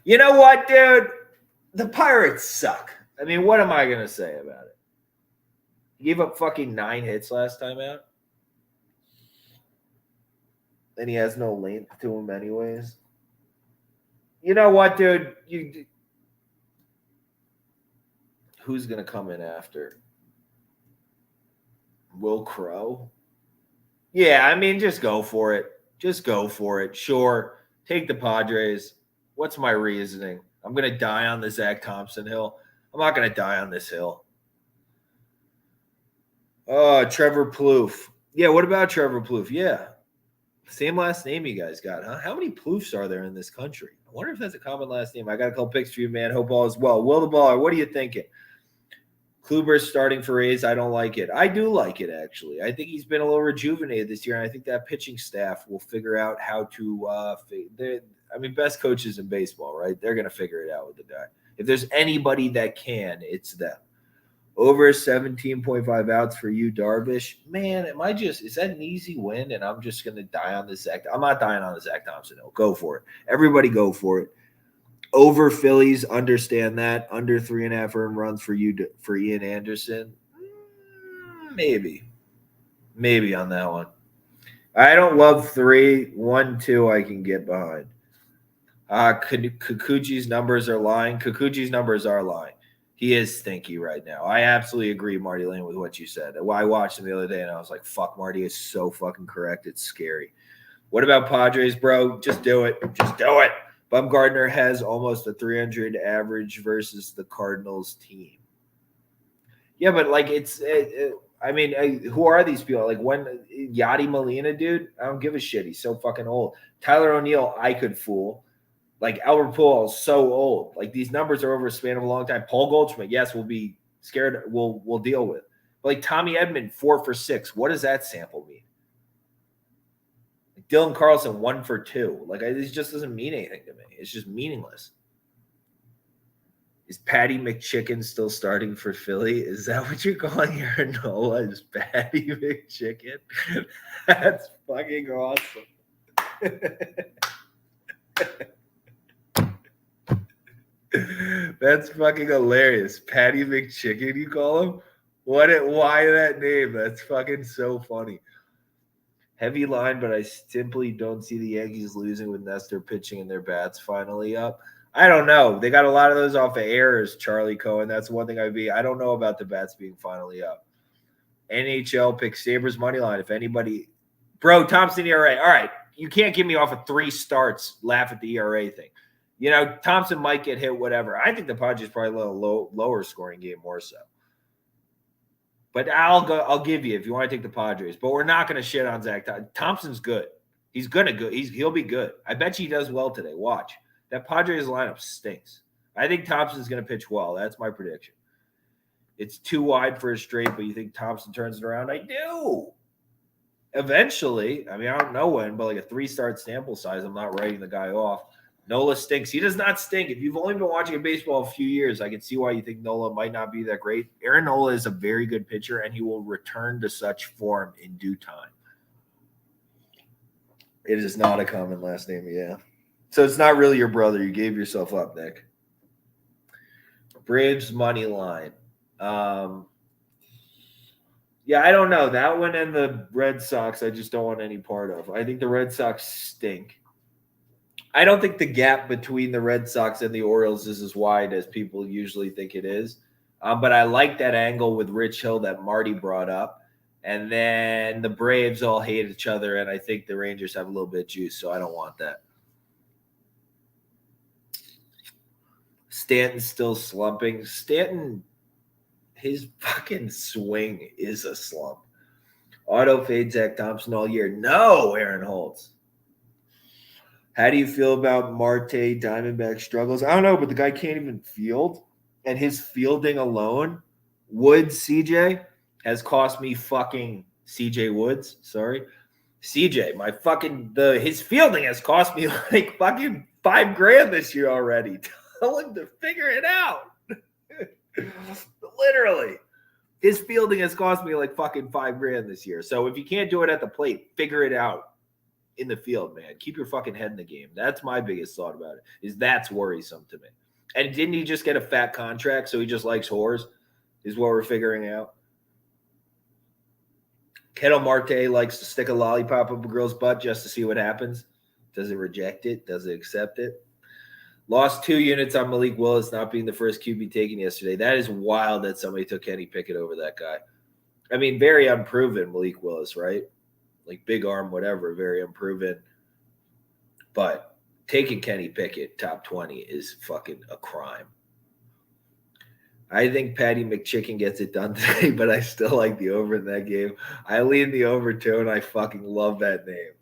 You know what, dude? The Pirates suck. I mean, what am I going to say about it? He gave up fucking 9 hits last time out. And he has no length to him anyways. You know what, dude? Who's going to come in after? Will Crow? Yeah, I mean, just go for it. Just go for it. Sure. Take the Padres. What's my reasoning? I'm going to die on the Zach Thompson hill. I'm not going to die on this hill. Trevor Plouffe. Yeah, what about Trevor Plouffe? Yeah. Same last name you guys got, huh? How many Plouffes are there in this country? I wonder if that's a common last name. I got a couple picks for you, man. Hope all is well. Will the Baller, what are you thinking? Kluber's starting for A's. I don't like it. I do like it, actually. I think he's been a little rejuvenated this year, and I think that pitching staff will figure out how to best coaches in baseball, right? They're going to figure it out with the guy. If there's anybody that can, it's them. Over 17.5 outs for you, Darvish. Man, is that an easy win? And I'm just going to die on this Zach. I'm not dying on the Zach Thompson. No, go for it. Everybody go for it. Over Phillies, understand that. Under 3.5 earned runs for Ian Anderson. Maybe on that one. I don't love 3. 1, 2 I can get behind. Kikuchi's numbers are lying. Kikuchi's numbers are lying. He is stinky right now. I absolutely agree, Marty Lane, with what you said. I watched him the other day, and I was like, fuck, Marty is so fucking correct. It's scary. What about Padres, bro? Just do it. Just do it. Bumgarner has almost a 300 average versus the Cardinals team. Yeah, but like who are these people? Like when Yadi Molina, dude, I don't give a shit. He's so fucking old. Tyler O'Neill, I could fool. Like Albert Pujols, so old. Like these numbers are over a span of a long time. Paul Goldschmidt, yes, we'll be scared. We'll deal with. But like Tommy Edman, 4 for 6. What does that sample mean? Like Dylan Carlson, 1 for 2. Like this just doesn't mean anything to me. It's just meaningless. Is Patty McChicken still starting for Philly? Is that what you're calling your Nola? Is Patty McChicken? That's fucking awesome. That's fucking hilarious. Patty McChicken, you call him? Why that name? That's fucking so funny. Heavy line, but I simply don't see the Yankees losing with Nestor pitching and their bats finally up. I don't know. They got a lot of those off of errors, Charlie Cohen. That's one thing I don't know about the bats being finally up. NHL pick Sabres money line. If anybody, bro, Thompson ERA. All right, you can't give me off of 3 starts. Laugh at the ERA thing. You know, Thompson might get hit, whatever. I think the Padres probably a little lower scoring game more so. But I'll give you if you want to take the Padres. But we're not going to shit on Zach Thompson's good. He's gonna go. He'll be good. I bet you he does well today. Watch. That Padres lineup stinks. I think Thompson's going to pitch well. That's my prediction. It's too wide for a straight, but you think Thompson turns it around? I do. Eventually. I mean, I don't know when, but like a 3-start sample size, I'm not writing the guy off. Nola stinks. He does not stink. If you've only been watching baseball a few years, I can see why you think Nola might not be that great. Aaron Nola is a very good pitcher, and he will return to such form in due time. It is not a common last name, yeah. So it's not really your brother. You gave yourself up, Nick. Braves money line. Yeah, I don't know. That one and the Red Sox, I just don't want any part of. I think the Red Sox stink. I don't think the gap between the Red Sox and the Orioles is as wide as people usually think it is. But I like that angle with Rich Hill that Marty brought up. And then the Braves all hate each other, and I think the Rangers have a little bit of juice, so I don't want that. Stanton's still slumping. Stanton, his fucking swing is a slump. Auto fade Zach Thompson all year. No, Aaron Holtz. How do you feel about Marte Diamondback struggles? I don't know, but the guy can't even field. And his fielding alone, Woods CJ, has cost me fucking CJ Woods. Sorry. CJ, his fielding has cost me like fucking $5,000 this year already. Tell him to figure it out. Literally. His fielding has cost me like fucking $5,000 this year. So if you can't do it at the plate, figure it out in the field, man. Keep your fucking head in the game. That's my biggest thought about it, is that's worrisome to me. And didn't he just get a fat contract, so he just likes whores, is what we're figuring out? Ketel Marte likes to stick a lollipop up a girl's butt just to see what happens. Does it reject it? Does it accept it? Lost 2 units on Malik Willis not being the first QB taken yesterday. That is wild that somebody took Kenny Pickett over that guy. I mean, very unproven, Malik Willis, right? Like big arm, whatever, very unproven. But taking Kenny Pickett top 20 is fucking a crime. I think Patty McChicken gets it done today, but I still like the over in that game. I lean the over too, and I fucking love that name.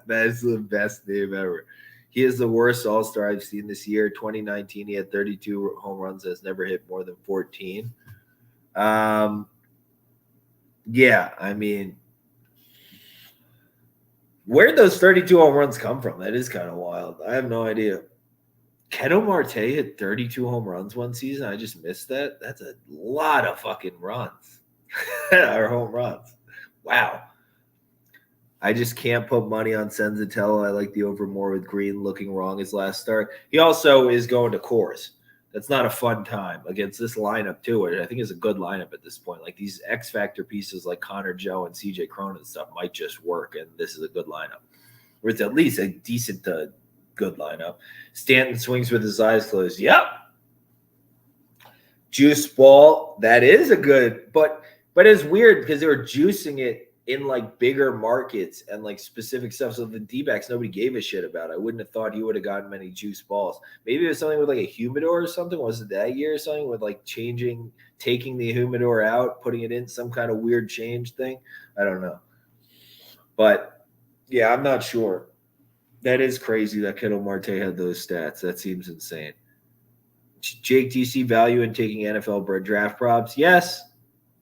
That is the best name ever. He is the worst all-star I've seen this year. 2019, he had 32 home runs, has never hit more than 14. Yeah, I mean, where'd those 32 home runs come from? That is kind of wild. I have no idea. Ketel Marte hit 32 home runs one season. I just missed that. That's a lot of fucking runs. Or home runs. Wow. I just can't put money on Senzatello. I like the over more with Green looking wrong his last start. He also is going to Coors. That's not a fun time against this lineup, too, which I think is a good lineup at this point. Like these X Factor pieces like Connor Joe and CJ Cronin and stuff might just work, and this is a good lineup. Or it's at least a decent good lineup. Stanton swings with his eyes closed. Yep. Juice ball. That is a good, but it's weird because they were juicing it in like bigger markets and like specific stuff. So the D-backs nobody gave a shit about. I wouldn't have thought he would have gotten many juice balls. Maybe it was something with like a humidor or something. Was it that year or something with like taking the humidor out, putting it in some kind of weird change thing? I don't know. But yeah, I'm not sure. That is crazy that Ketel Marte had those stats. That seems insane. Jake, do you see value in taking NFL draft props? Yes.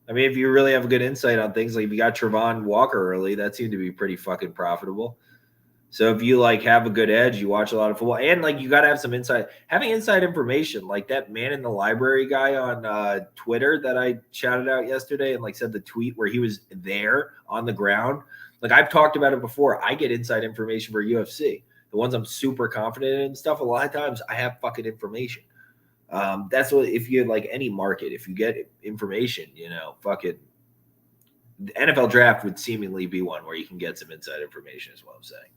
I mean, if you really have a good insight on things, like if you got Trevon Walker early, that seemed to be pretty fucking profitable. So if you like have a good edge, you watch a lot of football, and like you got to have some insight, having inside information, like that man in the library guy on Twitter that I shouted out yesterday and like said the tweet where he was there on the ground. Like I've talked about it before. I get inside information for UFC. The ones I'm super confident in and stuff, a lot of times I have fucking information. That's what, if you like any market, if you get information, fucking the NFL draft would seemingly be one where you can get some inside information is what I'm saying.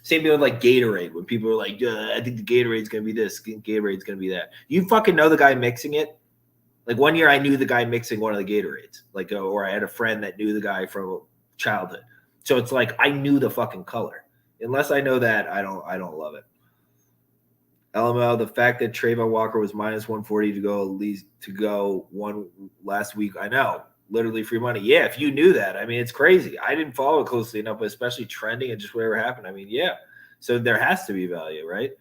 Same thing with like Gatorade, when people are like, I think the Gatorade's going to be this, Gatorade's going to be that. You fucking know the guy mixing it. Like one year I knew the guy mixing one of the Gatorades, like, or I had a friend that knew the guy from childhood. So it's like, I knew the fucking color. Unless I know that, I don't love it. LML, the fact that Trayvon Walker was minus 140 to go one last week. I know. literally free money. Yeah, if you knew that. I mean, it's crazy. I didn't follow it closely enough, but especially trending and just whatever happened. I mean, yeah. So there has to be value, right?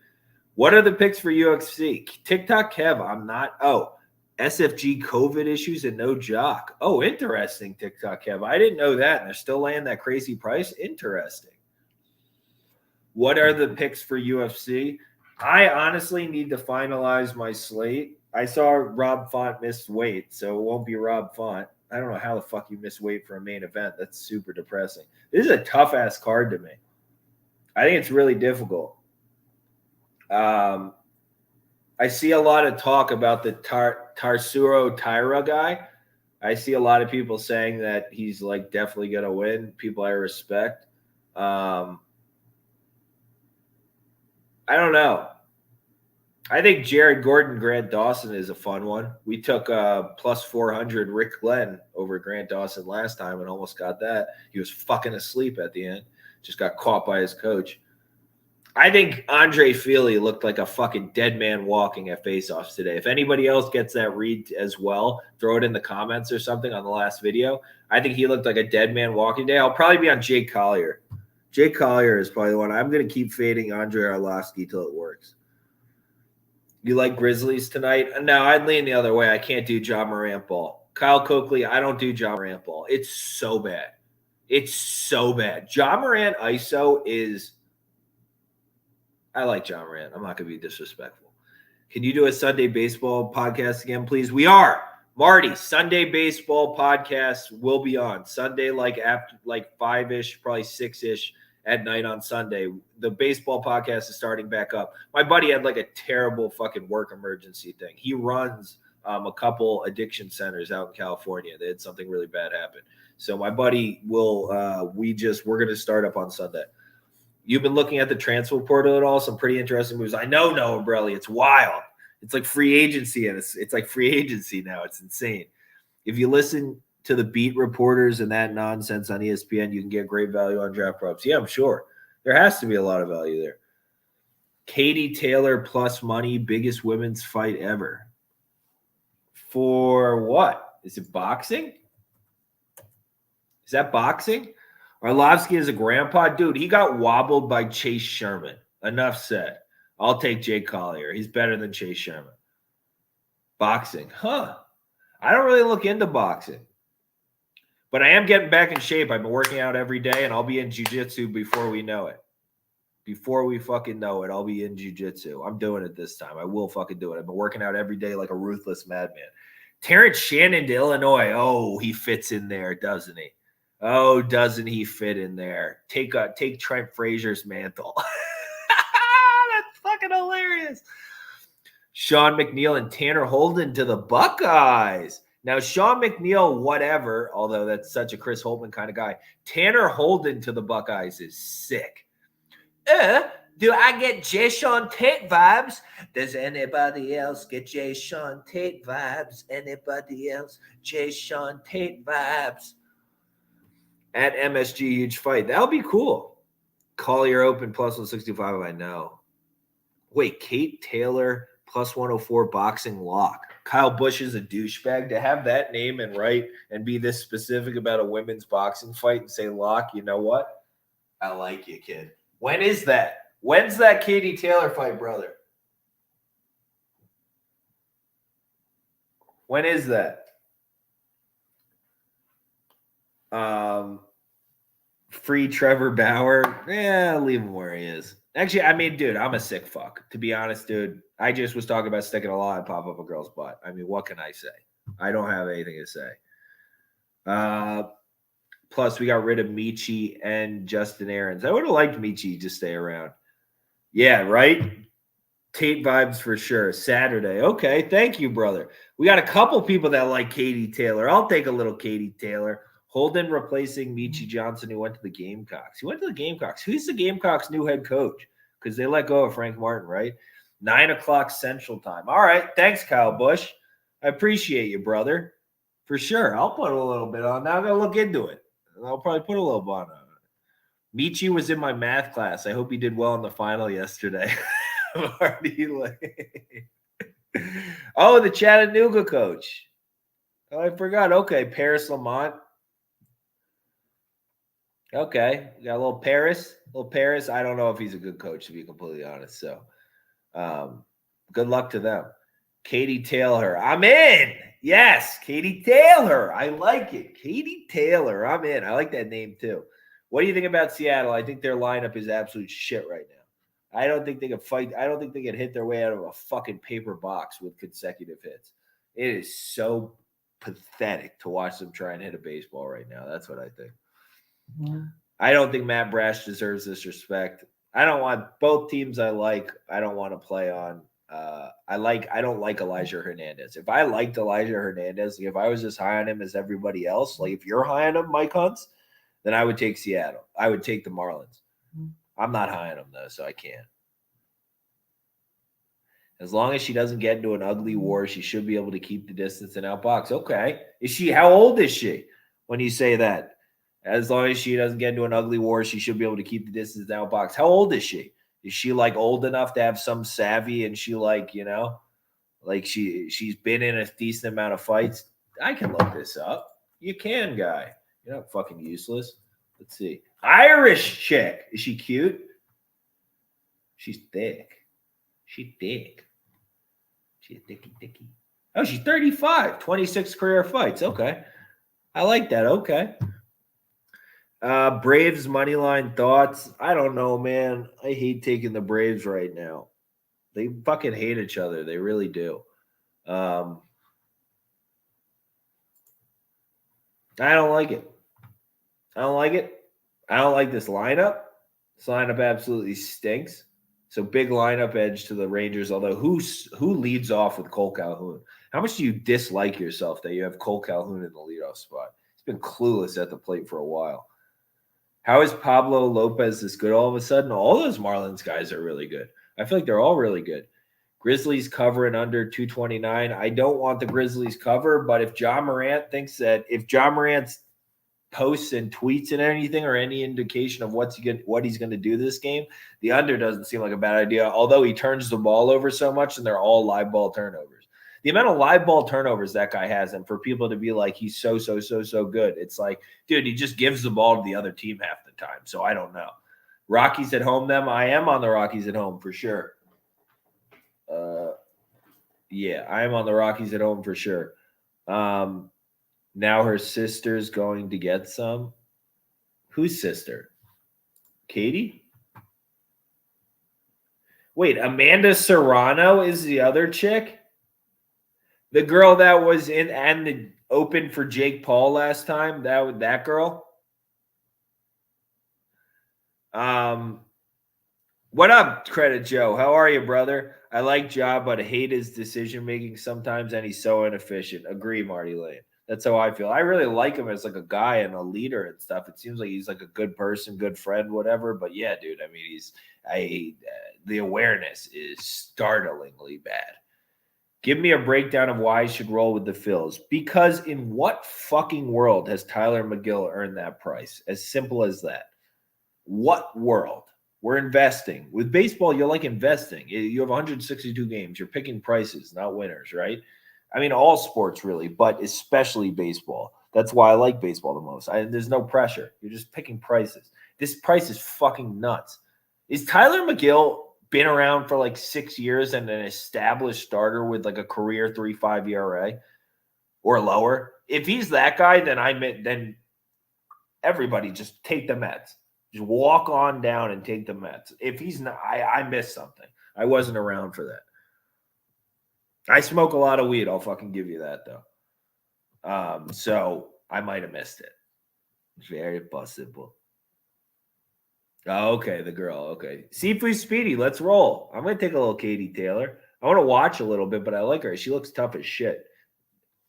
What are the picks for UFC? TikTok Kev, I'm not. Oh, SFG COVID issues and no jock. Oh, interesting, TikTok Kev. I didn't know that. And they're still laying that crazy price. Interesting. What are the picks for UFC? I honestly need to finalize my slate. I saw Rob Font miss weight, so it won't be Rob Font. I don't know how the fuck you miss weight for a main event. That's super depressing. This is a tough-ass card to me. I think it's really difficult. I see a lot of talk about the Tarsuro Tyra guy. I see a lot of people saying that he's like definitely going to win. People I respect. I don't know. I think Jared Gordon, Grant Dawson is a fun one. We took plus 400 Rick Glenn over Grant Dawson last time and almost got that. He was fucking asleep at the end. Just got caught by his coach. I think Andre Feely looked like a fucking dead man walking at faceoffs today. If anybody else gets that read as well, throw it in the comments or something on the last video. I think he looked like a dead man walking today. I'll probably be on Jake Collier. Jake Collier is probably the one. I'm going to keep fading Andre Arlovsky till it works. You like Grizzlies tonight? No, I'd lean the other way. I can't do Ja Morant ball. Kyle Coakley, I don't do Ja Morant ball. It's so bad. It's so bad. Ja Morant ISO is – I like John Morant. I'm not going to be disrespectful. Can you do a Sunday baseball podcast again, please? We are. Marty, Sunday baseball podcast will be on. Sunday, like after 5-ish, probably 6-ish at night on Sunday. The baseball podcast is starting back up. My buddy had like a terrible fucking work emergency thing. He runs a couple addiction centers out in California. They had something really bad happen. So my buddy will we're going to start up on Sunday. You've been looking at the transfer portal at all? Some pretty interesting moves. I know, Noah Borelli. It's wild. It's like free agency, and it's like free agency now. It's insane. If you listen to the beat reporters and that nonsense on ESPN, you can get great value on draft props. Yeah, I'm sure. There has to be a lot of value there. Katie Taylor plus money, biggest women's fight ever. For what? Is it boxing? Is that boxing? Arlovsky is a grandpa. Dude, he got wobbled by Chase Sherman. Enough said. I'll take Jake Collier. He's better than Chase Sherman. Boxing. Huh. I don't really look into boxing. But I am getting back in shape. I've been working out every day, and I'll be in jiu-jitsu before we know it. Before we fucking know it, I'll be in jiu-jitsu. I'm doing it this time. I will fucking do it. I've been working out every day like a ruthless madman. Terrence Shannon to Illinois. Oh, he fits in there, doesn't he? Oh, doesn't he fit in there? Take Trent Frazier's mantle. That's fucking hilarious. Sean McNeil and Tanner Holden to the Buckeyes. Now, Sean McNeil, whatever, although that's such a Chris Holtman kind of guy. Tanner Holden to the Buckeyes is sick. Do I get Jay Sean Tate vibes? Does anybody else get Jay Sean Tate vibes? Anybody else? Jay Sean Tate vibes. At MSG, huge fight. That'll be cool. Collier open plus 165, I know. Wait, Kate Taylor plus 104 boxing lock. Kyle Busch is a douchebag. To have that name and write and be this specific about a women's boxing fight and say lock, you know what? I like you, kid. When is that? When's that Katie Taylor fight, brother? When is that? Free Trevor Bauer. Yeah, leave him where he is. Actually, I mean, dude, I'm a sick fuck. To be honest, dude, I just was talking about sticking a lot and pop up a girl's butt. I mean, what can I say? I don't have anything to say. Plus, we got rid of Michi and Justin Aarons. I would have liked Michi to stay around. Yeah, right? Tate vibes for sure. Saturday. Okay, thank you, brother. We got a couple people that like Katie Taylor. I'll take a little Katie Taylor. Holden replacing Michi Johnson, who went to the Gamecocks. He went to the Gamecocks. Who's the Gamecocks' new head coach? Because they let go of Frank Martin, right? 9 o'clock Central Time. All right. Thanks, Kyle Busch. I appreciate you, brother. For sure. I'll put a little bit on. Now I'm going to look into it. I'll probably put a little bond on it. Michi was in my math class. I hope he did well in the final yesterday. Oh, the Chattanooga coach. Oh, I forgot. Okay, Paris Lamont. Okay, we got a little Paris. Little Paris. I don't know if he's a good coach, to be completely honest. So, good luck to them. Katie Taylor. I'm in. Yes, Katie Taylor. I like it. Katie Taylor. I'm in. I like that name too. What do you think about Seattle? I think their lineup is absolute shit right now. I don't think they can fight. I don't think they can hit their way out of a fucking paper box with consecutive hits. It is so pathetic to watch them try and hit a baseball right now. That's what I think. I don't think Matt Brash deserves this respect. I don't want both teams I like. I don't want to play on. I don't like Elijah Hernandez. If I liked Elijah Hernandez, if I was as high on him as everybody else, like if you're high on him, Mike Hunts, then I would take Seattle. I would take the Marlins. I'm not high on him though, so I can't. As long as she doesn't get into an ugly war, she should be able to keep the distance and outbox. Okay. How old is she when you say that? As long as she doesn't get into an ugly war, she should be able to keep the distance and outbox. How old is she? Is she like old enough to have some savvy and she like, like she's been in a decent amount of fights? I can look this up. You can, guy. You're not fucking useless. Let's see. Irish chick. Is she cute? She's thick. She's thick. She's dicky. Oh, she's 35. 26 career fights. Okay. I like that. Okay. Braves money line thoughts. I don't know, man. I hate taking the Braves right now. They fucking hate each other. They really do. I don't like it. I don't like this lineup. This lineup absolutely stinks. So big lineup edge to the Rangers. Although who leads off with Cole Calhoun? How much do you dislike yourself that you have Cole Calhoun in the leadoff spot? He's been clueless at the plate for a while. How is Pablo Lopez this good all of a sudden? All those Marlins guys are really good. I feel like they're all really good. Grizzlies covering under 229. I don't want the Grizzlies cover, but if John Morant thinks that if John Morant's posts and tweets and anything or any indication of what he's going to do this game, the under doesn't seem like a bad idea, although he turns the ball over so much and they're all live ball turnovers. The amount of live ball turnovers that guy has, and for people to be like, he's so good. It's like, dude, he just gives the ball to the other team half the time. So I don't know. Rockies at home, them. I am on the Rockies at home for sure. Yeah, I am on the Rockies at home for sure. Now her sister's going to get some. Whose sister? Katie? Wait, Amanda Serrano is the other chick? The girl that was in and the open for Jake Paul last time, that girl. What up, Credit Joe? How are you, brother? I like Ja, but I hate his decision making sometimes, and he's so inefficient. Agree, Marty Lane. That's how I feel. I really like him as like a guy and a leader and stuff. It seems like he's like a good person, good friend, whatever. But yeah, dude, I mean, the awareness is startlingly bad. Give me a breakdown of why he should roll with the Phils. Because in what fucking world has Tyler McGill earned that price? As simple as that. What world? We're investing. With baseball, you're like investing. You have 162 games. You're picking prices, not winners, right? I mean, all sports really, but especially baseball. That's why I like baseball the most. There's no pressure. You're just picking prices. This price is fucking nuts. Is Tyler McGill been around for like 6 years and an established starter with like a career 3.5 ERA or lower? If he's that guy, then everybody just take the Mets. Just walk on down and take the Mets. If he's not, I missed something. I wasn't around for that. I smoke a lot of weed. I'll fucking give you that though. So I might have missed it. Very possible. Oh, okay, the girl. Okay. Sifu Speedy, let's roll. I'm going to take a little Katie Taylor. I want to watch a little bit, but I like her. She looks tough as shit.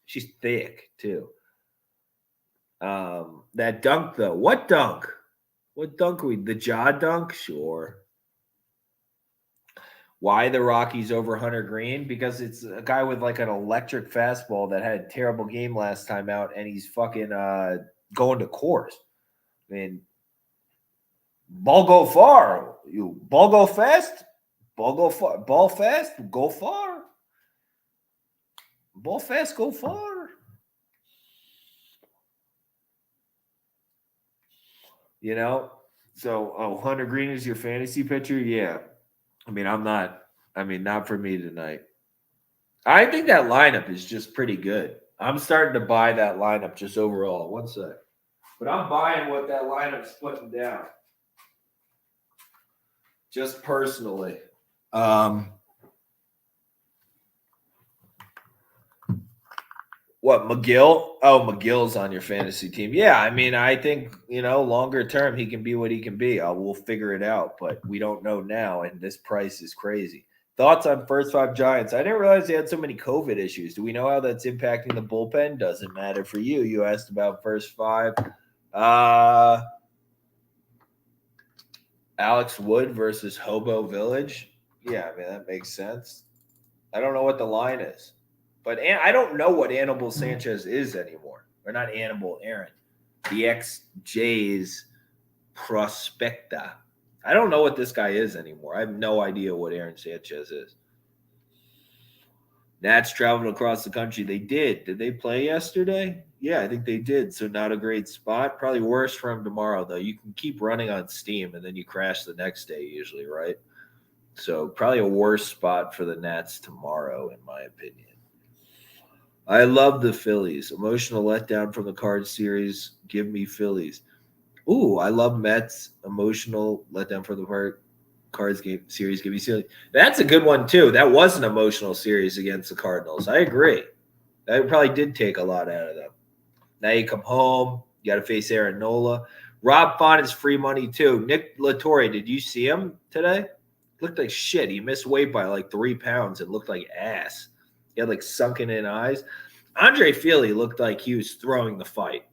She's thick, too. That dunk, though. What dunk? What dunk are we? The jaw dunk? Sure. Why the Rockies over Hunter Green? Because it's a guy with like an electric fastball that had a terrible game last time out, and he's fucking going to court. I mean, ball go far. You ball go fast. Ball go far. Ball fast. Go far. Ball fast. Go far. you know? So, Hunter Green is your fantasy pitcher? Yeah. Not for me tonight. I think that lineup is just pretty good. I'm starting to buy that lineup just overall. One sec. But I'm buying what that lineup's putting down. Just personally. What, McGill? Oh, McGill's on your fantasy team. Yeah, I think, longer term he can be what he can be. We'll figure it out, but we don't know now, and this price is crazy. Thoughts on first five Giants? I didn't realize they had so many COVID issues. Do we know how that's impacting the bullpen? Doesn't matter for you. You asked about first five. Alex Wood versus Hobo Village. Yeah, that makes sense. I don't know what the line is. But I don't know what Anibal Sanchez is anymore. Or not Anibal, Aaron. The ex-Jays prospecta. I don't know what this guy is anymore. I have no idea what Aaron Sanchez is. Nats traveled across the country. They did. Did they play yesterday? Yeah, I think they did. So not a great spot. Probably worse for him tomorrow, though. You can keep running on steam, and then you crash the next day usually, right? So probably a worse spot for the Nats tomorrow, in my opinion. I love the Phillies. Emotional letdown from the Cards series. Give me Phillies. Ooh, I love Mets. Emotional letdown from the Cards game series. Give me Phillies. That's a good one, too. That was an emotional series against the Cardinals. I agree. That probably did take a lot out of them. Now you come home. You got to face Aaron Nola. Rob Font is free money, too. Nick Latore, did you see him today? Looked like shit. He missed weight by like 3 pounds. It looked like ass. He had like sunken in eyes. Andre Feely looked like he was throwing the fight.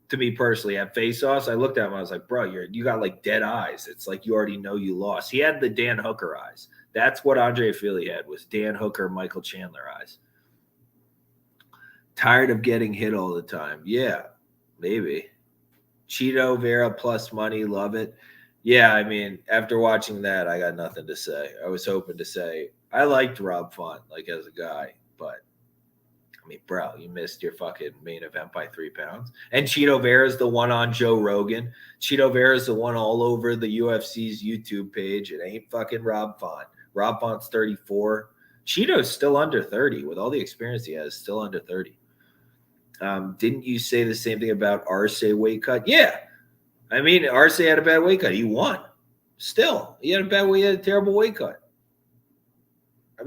To me personally, at face-offs, I looked at him. I was like, bro, you got like dead eyes. It's like you already know you lost. He had the Dan Hooker eyes. That's what Andre Feely had, was Dan Hooker, Michael Chandler eyes. Tired of getting hit all the time. Yeah, maybe. Cheeto Vera plus money, love it. Yeah, after watching that, I got nothing to say. I was hoping to say I liked Rob Font, like as a guy, but bro, you missed your fucking main event by 3 pounds. And Cheeto Vera's the one on Joe Rogan. Cheeto Vera's the one all over the UFC's YouTube page. It ain't fucking Rob Font. Rob Font's 34. Cheeto's still under 30. With all the experience he has, still under 30. Didn't you say the same thing about Arce weight cut? Yeah. Arce had a bad weight cut. He won. Still, he had a terrible weight cut.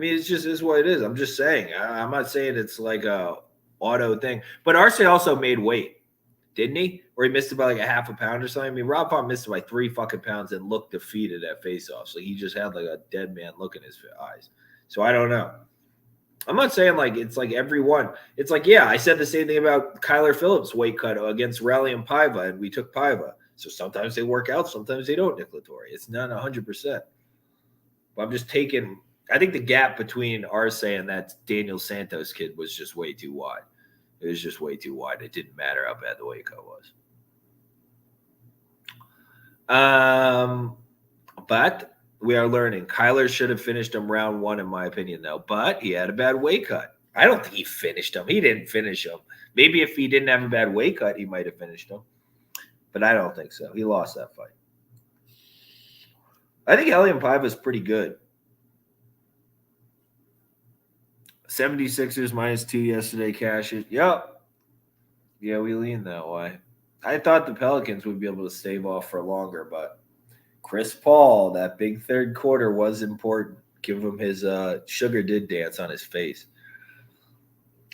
It's just is what it is. I'm just saying. I'm not saying it's like a auto thing. But Arce also made weight, didn't he? Or he missed it by like a half a pound or something. Rob Font missed it by 3 fucking pounds and looked defeated at face-off. So he just had like a dead man look in his eyes. So I don't know. I'm not saying like it's like everyone. It's like, yeah, I said the same thing about Kyler Phillips' weight cut against Raleigh and Paiva, and we took Paiva. So sometimes they work out, sometimes they don't, Nick Latore. It's not 100%. But I'm just taking – I think the gap between Arce and that Daniel Santos kid was just way too wide. It was just way too wide. It didn't matter how bad the weight cut was. But we are learning. Kyler should have finished him round 1, in my opinion, though. But he had a bad weight cut. I don't think he finished him. He didn't finish him. Maybe if he didn't have a bad weight cut, he might have finished him. But I don't think so. He lost that fight. I think Raleigh Paiva is pretty good. 76ers -2 yesterday, cash it. Yep. Yeah, we lean that way. I thought the Pelicans would be able to stave off for longer, but Chris Paul, that big third quarter was important. Give him his Sugar did dance on his face.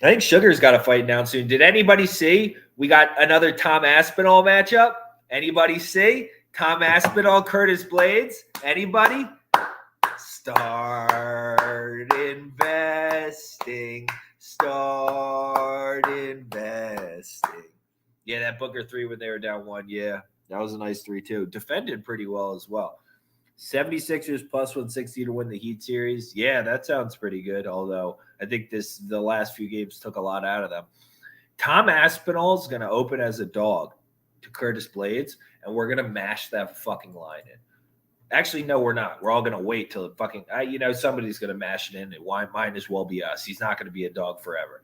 I think Sugar's got a fight down soon. Did anybody see? We got another Tom Aspinall matchup. Anybody see? Tom Aspinall, Curtis Blades. Anybody? Start investing. Start investing. Yeah, that Booker 3 when they were down 1. Yeah, that was a nice 3 too. Defended pretty well as well. 76ers +160 to win the Heat series. Yeah, that sounds pretty good, although I think the last few games took a lot out of them. Tom Aspinall is going to open as a dog to Curtis Blades, and we're going to mash that fucking line in. Actually, no, we're not. We're all going to wait till it fucking somebody's going to mash it in, and why might as well be us. He's not going to be a dog forever.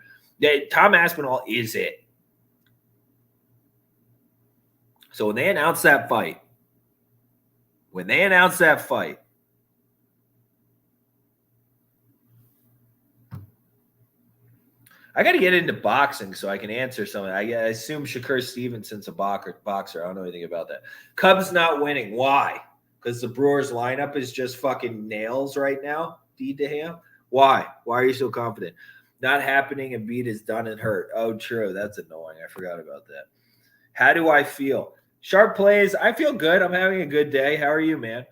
Tom Aspinall is it. So when they announced that fight, I got to get into boxing so I can answer something. I assume Shakur Stevenson's a boxer. I don't know anything about that. Cubs not winning. Why? Because the Brewers lineup is just fucking nails right now. D. DeHam. Why? Why are you so confident? Not happening. Embiid is done and hurt. Oh, true. That's annoying. I forgot about that. How do I feel? Sharp plays. I feel good. I'm having a good day. How are you, man?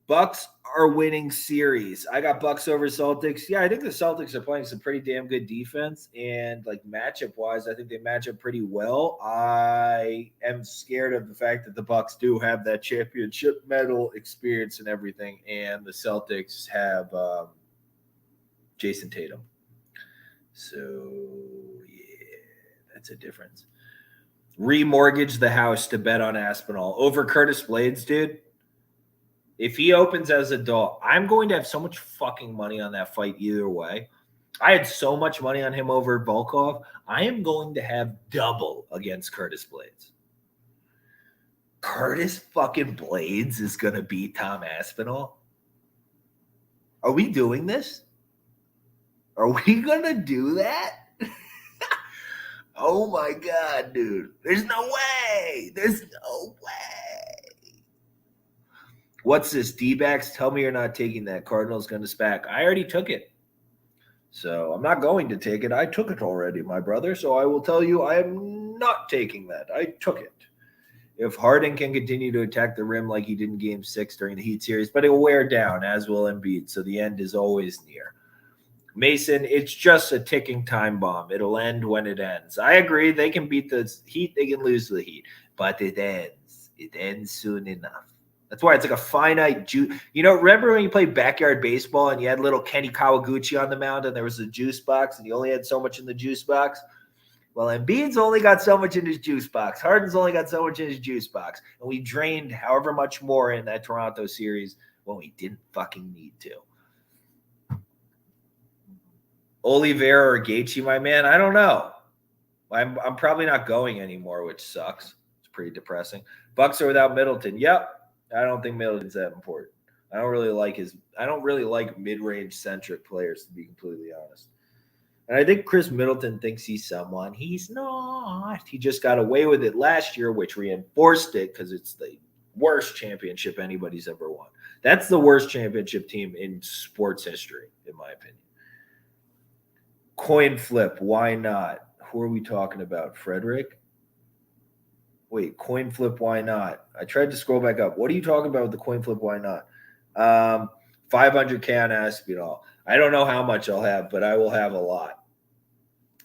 Bucks are winning series. I got Bucks over Celtics. Yeah, I think the Celtics are playing some pretty damn good defense, and like matchup wise, I think they match up pretty well. I am scared of the fact that the Bucks do have that championship medal experience and everything, and the Celtics have Jason Tatum. So yeah, that's a difference. Remortgage the house to bet on Aspinall over Curtis Blades, dude. If he opens as a dog, I'm going to have so much fucking money on that fight either way. I had so much money on him over Volkov. I am going to have double against Curtis Blades. Curtis fucking Blades is going to beat Tom Aspinall. Are we doing this? Are we going to do that? Oh my God, dude. There's no way. There's no way. What's this? D-backs? Tell me you're not taking that. Cardinals going to SPAC. I already took it. So I'm not going to take it. I took it already, my brother. So I will tell you I am not taking that. I took it. If Harden can continue to attack the rim like he did in Game 6 during the Heat series, but it will wear down, as will Embiid. So the end is always near. Mason, it's just a ticking time bomb. It'll end when it ends. I agree. They can beat the Heat. They can lose to the Heat. But it ends. It ends soon enough. That's why it's like a finite juice. You know, remember when you played backyard baseball and you had little Kenny Kawaguchi on the mound and there was a juice box and you only had so much in the juice box? Well, Embiid's only got so much in his juice box. Harden's only got so much in his juice box. And we drained however much more in that Toronto series when we didn't fucking need to. Oliveira or Gaethje, my man? I don't know. I'm probably not going anymore, which sucks. It's pretty depressing. Bucks are without Middleton. Yep. I don't think Middleton's that important. I don't really like mid-range centric players, to be completely honest. And I think Chris Middleton thinks he's someone. He's not. He just got away with it last year, which reinforced it because it's the worst championship anybody's ever won. That's the worst championship team in sports history, in my opinion. Coin flip. Why not? Who are we talking about? Frederick? Wait, coin flip, why not? I tried to scroll back up. What are you talking about with the coin flip, why not? 500K on Aspinall. I don't know how much I'll have, but I will have a lot.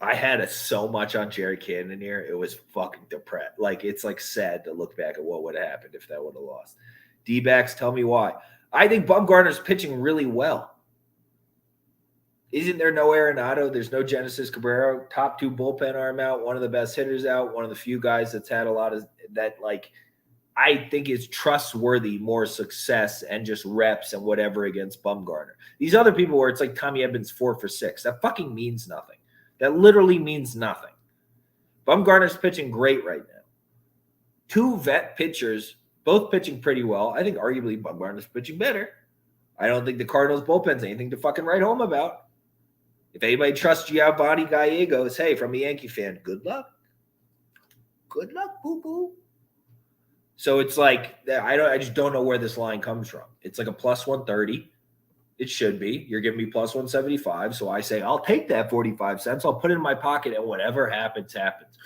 I had so much on Jerry Cannonier. It was fucking depressed. Like, it's like sad to look back at what would have happened if that would have lost. D-backs, tell me why. I think Bumgarner's pitching really well. Isn't there no Arenado? There's no Genesis Cabrera. Top 2 bullpen arm out. One of the best hitters out. One of the few guys that's had a lot of that, like, I think is trustworthy, more success and just reps and whatever against Bumgarner. These other people where it's like Tommy Evans 4 for 6. That fucking means nothing. That literally means nothing. Bumgarner's pitching great right now. 2 vet pitchers, both pitching pretty well. I think arguably Bumgarner's pitching better. I don't think the Cardinals bullpen's anything to fucking write home about. If anybody trusts Giovanni Gallegos, hey, from a Yankee fan, good luck. Good luck, boo-boo. So it's like, I just don't know where this line comes from. It's like a plus 130. It should be. You're giving me plus 175. So I say, I'll take that 45 cents. I'll put it in my pocket, and whatever happens, happens.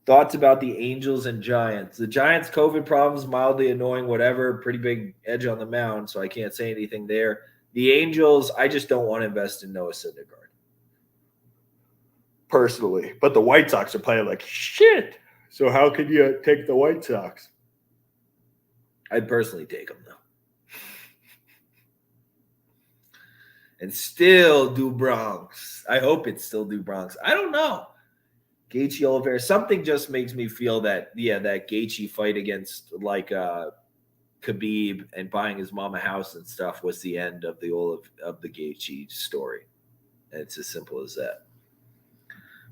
Thoughts about the Angels and Giants. The Giants' COVID problems, mildly annoying, whatever. Pretty big edge on the mound, so I can't say anything there. The Angels, I just don't want to invest in Noah Syndergaard. Personally. But the White Sox are playing like shit. So how could you take the White Sox? I'd personally take them, though. And still do Bronx. I hope it's still do Bronx. I don't know. Gaethje Oliveira, something just makes me feel that, that Gaethje fight against like Khabib and buying his mom a house and stuff was the end of the Gaethje story. And it's as simple as that.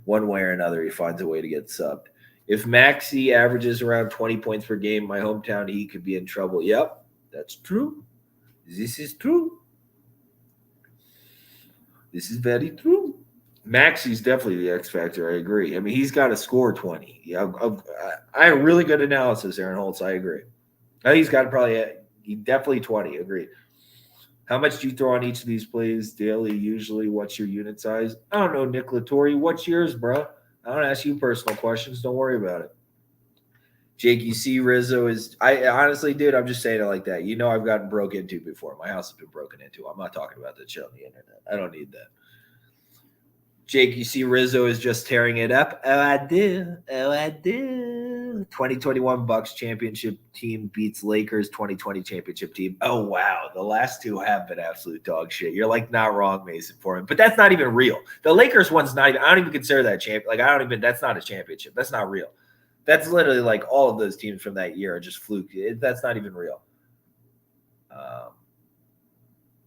one way or another, he finds a way to get subbed. If Maxey averages around 20 points per game, my hometown Heat could be in trouble. Yep, that's true. This is true. This is very true. Maxey's definitely the X factor. I agree. I mean, he's got to score 20. Yeah, I have really good analysis, Aaron Holtz. I agree. I think he's got definitely 20. Agreed. How much do you throw on each of these plays daily? Usually, what's your unit size? I don't know, Nick Latore. What's yours, bro? I don't ask you personal questions. Don't worry about it. Jake, you see Rizzo is – I honestly, dude, I'm just saying it like that. You know I've gotten broke into before. My house has been broken into. I'm not talking about that shit on the internet. I don't need that. Jake, you see Rizzo is just tearing it up? Oh, I do. 2021 Bucks championship team beats Lakers 2020 championship team. Oh, wow. The last two have been absolute dog shit. You're like not wrong, Mason, for him. But that's not even real. The Lakers one's not even – I don't even consider that champ. Like, that's not a championship. That's not real. That's literally like all of those teams from that year are just fluke. That's not even real.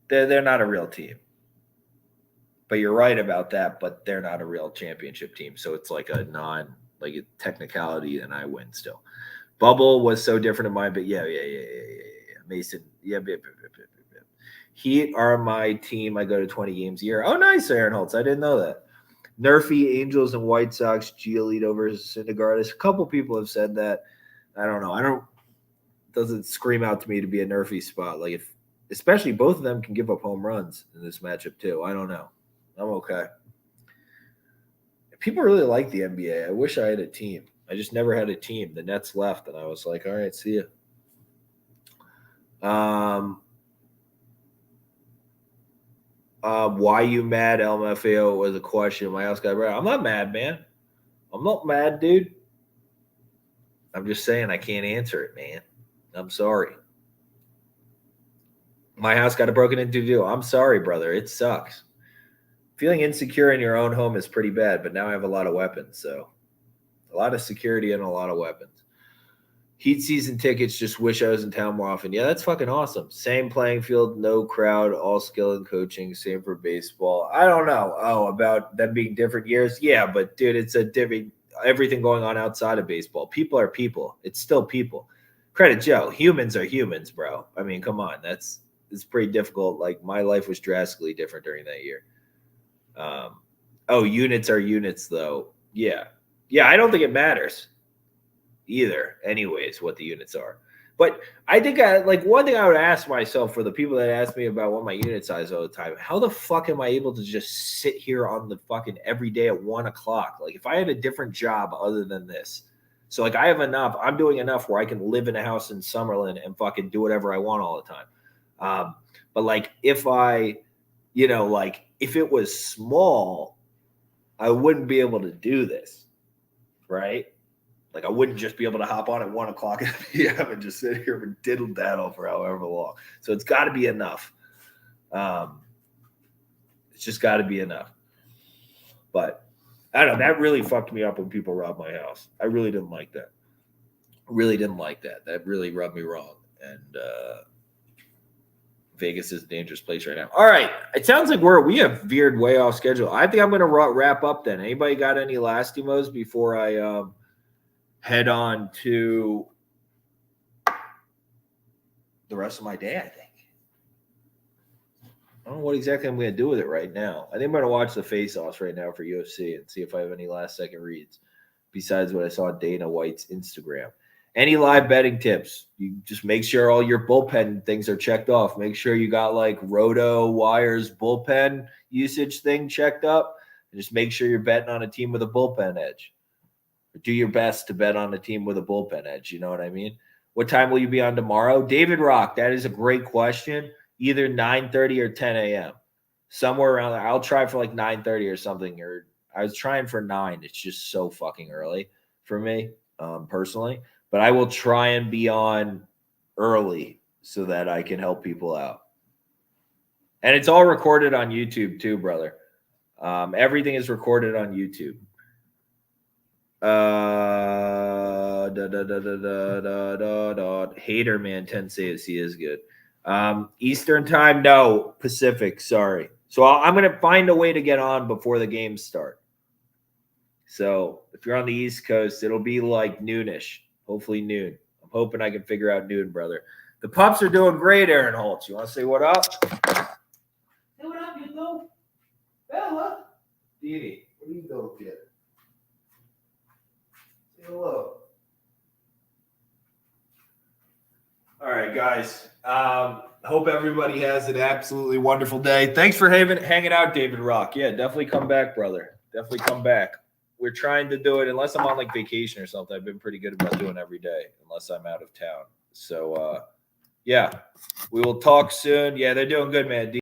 They're not a real team. But you're right about that, but they're not a real championship team. So it's like a technicality, and I win still. Bubble was so different in mine, but yeah. Mason, yeah. Heat are my team. I go to 20 games a year. Oh, nice, Aaron Holtz. I didn't know that. Nerfy, Angels, and White Sox, Giolito versus Syndergaard. A couple people have said that. I don't know. Doesn't scream out to me to be a Nerfy spot. Like especially both of them can give up home runs in this matchup too. I don't know. I'm okay. People really like the NBA. I wish I had a team. I just never had a team. The Nets left, and I was like, all right, see ya. Why you mad, LMFAO, was a question. My house got right. I'm not mad, man. I'm not mad, dude. I'm just saying I can't answer it, man. I'm sorry. My house got broken into too. I'm sorry, brother. It sucks. Feeling insecure in your own home is pretty bad, but now I have a lot of weapons, so a lot of security and a lot of weapons. Heat season tickets, just wish I was in town more often. Yeah, that's fucking awesome. Same playing field, no crowd, all skill and coaching, same for baseball. I don't know. Oh, about them being different years? Yeah, but dude, it's a different everything going on outside of baseball. People are people. It's still people. Credit Joe. Humans are humans, bro. I mean, come on. It's pretty difficult. Like, my life was drastically different during that year. Units are units, though. Yeah. I don't think it matters either, anyways, what the units are. But I think one thing I would ask myself, for the people that ask me about what my unit size all the time, how the fuck am I able to just sit here on the fucking every day at 1 o'clock? Like, if I had a different job other than this, so like I have enough, I'm doing enough where I can live in a house in Summerlin and fucking do whatever I want all the time. But like, if I, if it was small, I wouldn't be able to do this, right? Like, I wouldn't just be able to hop on at 1 o'clock in the PM and just sit here and diddle daddle for however long. So it's got to be enough. It's just got to be enough. But I don't know. That really fucked me up when people robbed my house. I really didn't like that. That really rubbed me wrong. And Vegas is a dangerous place right now. All right. It sounds like we have veered way off schedule. I think I'm going to wrap up then. Anybody got any last emos before I head on to the rest of my day, I think. I don't know what exactly I'm going to do with it right now. I think I'm going to watch the face-offs right now for UFC and see if I have any last-second reads besides what I saw on Dana White's Instagram. Any live betting tips? You just make sure all your bullpen things are checked off. Make sure you got like Roto Wire's bullpen usage thing checked up. And just make sure you're betting on a team with a bullpen edge. Do your best to bet on a team with a bullpen edge. You know what I mean? What time will you be on tomorrow? David Rock, that is a great question. Either 9:30 or 10 a.m. Somewhere around there. I'll try for like 9:30 or something. Or I was trying for 9. It's just so fucking early for me, personally. But I will try and be on early so that I can help people out. And it's all recorded on YouTube too, brother. Everything is recorded on YouTube. Hater man 10 says he is good. Eastern time, no. Pacific, sorry. So I'm gonna find a way to get on before the games start. So if you're on the East Coast, it'll be like noonish, hopefully noon. I'm hoping I can figure out noon, brother. The pups are doing great, Aaron Holtz. You want to say what up? Say what up, you dope. Bella. Dee Dee, what are you doing, kid? Say hello. All right, guys. Hope everybody has an absolutely wonderful day. Thanks for hanging out, David Rock. Yeah, definitely come back, brother. Definitely come back. We're trying to do it unless I'm on like vacation or something. I've been pretty good about doing every day unless I'm out of town. So, yeah, we will talk soon. Yeah, they're doing good, man.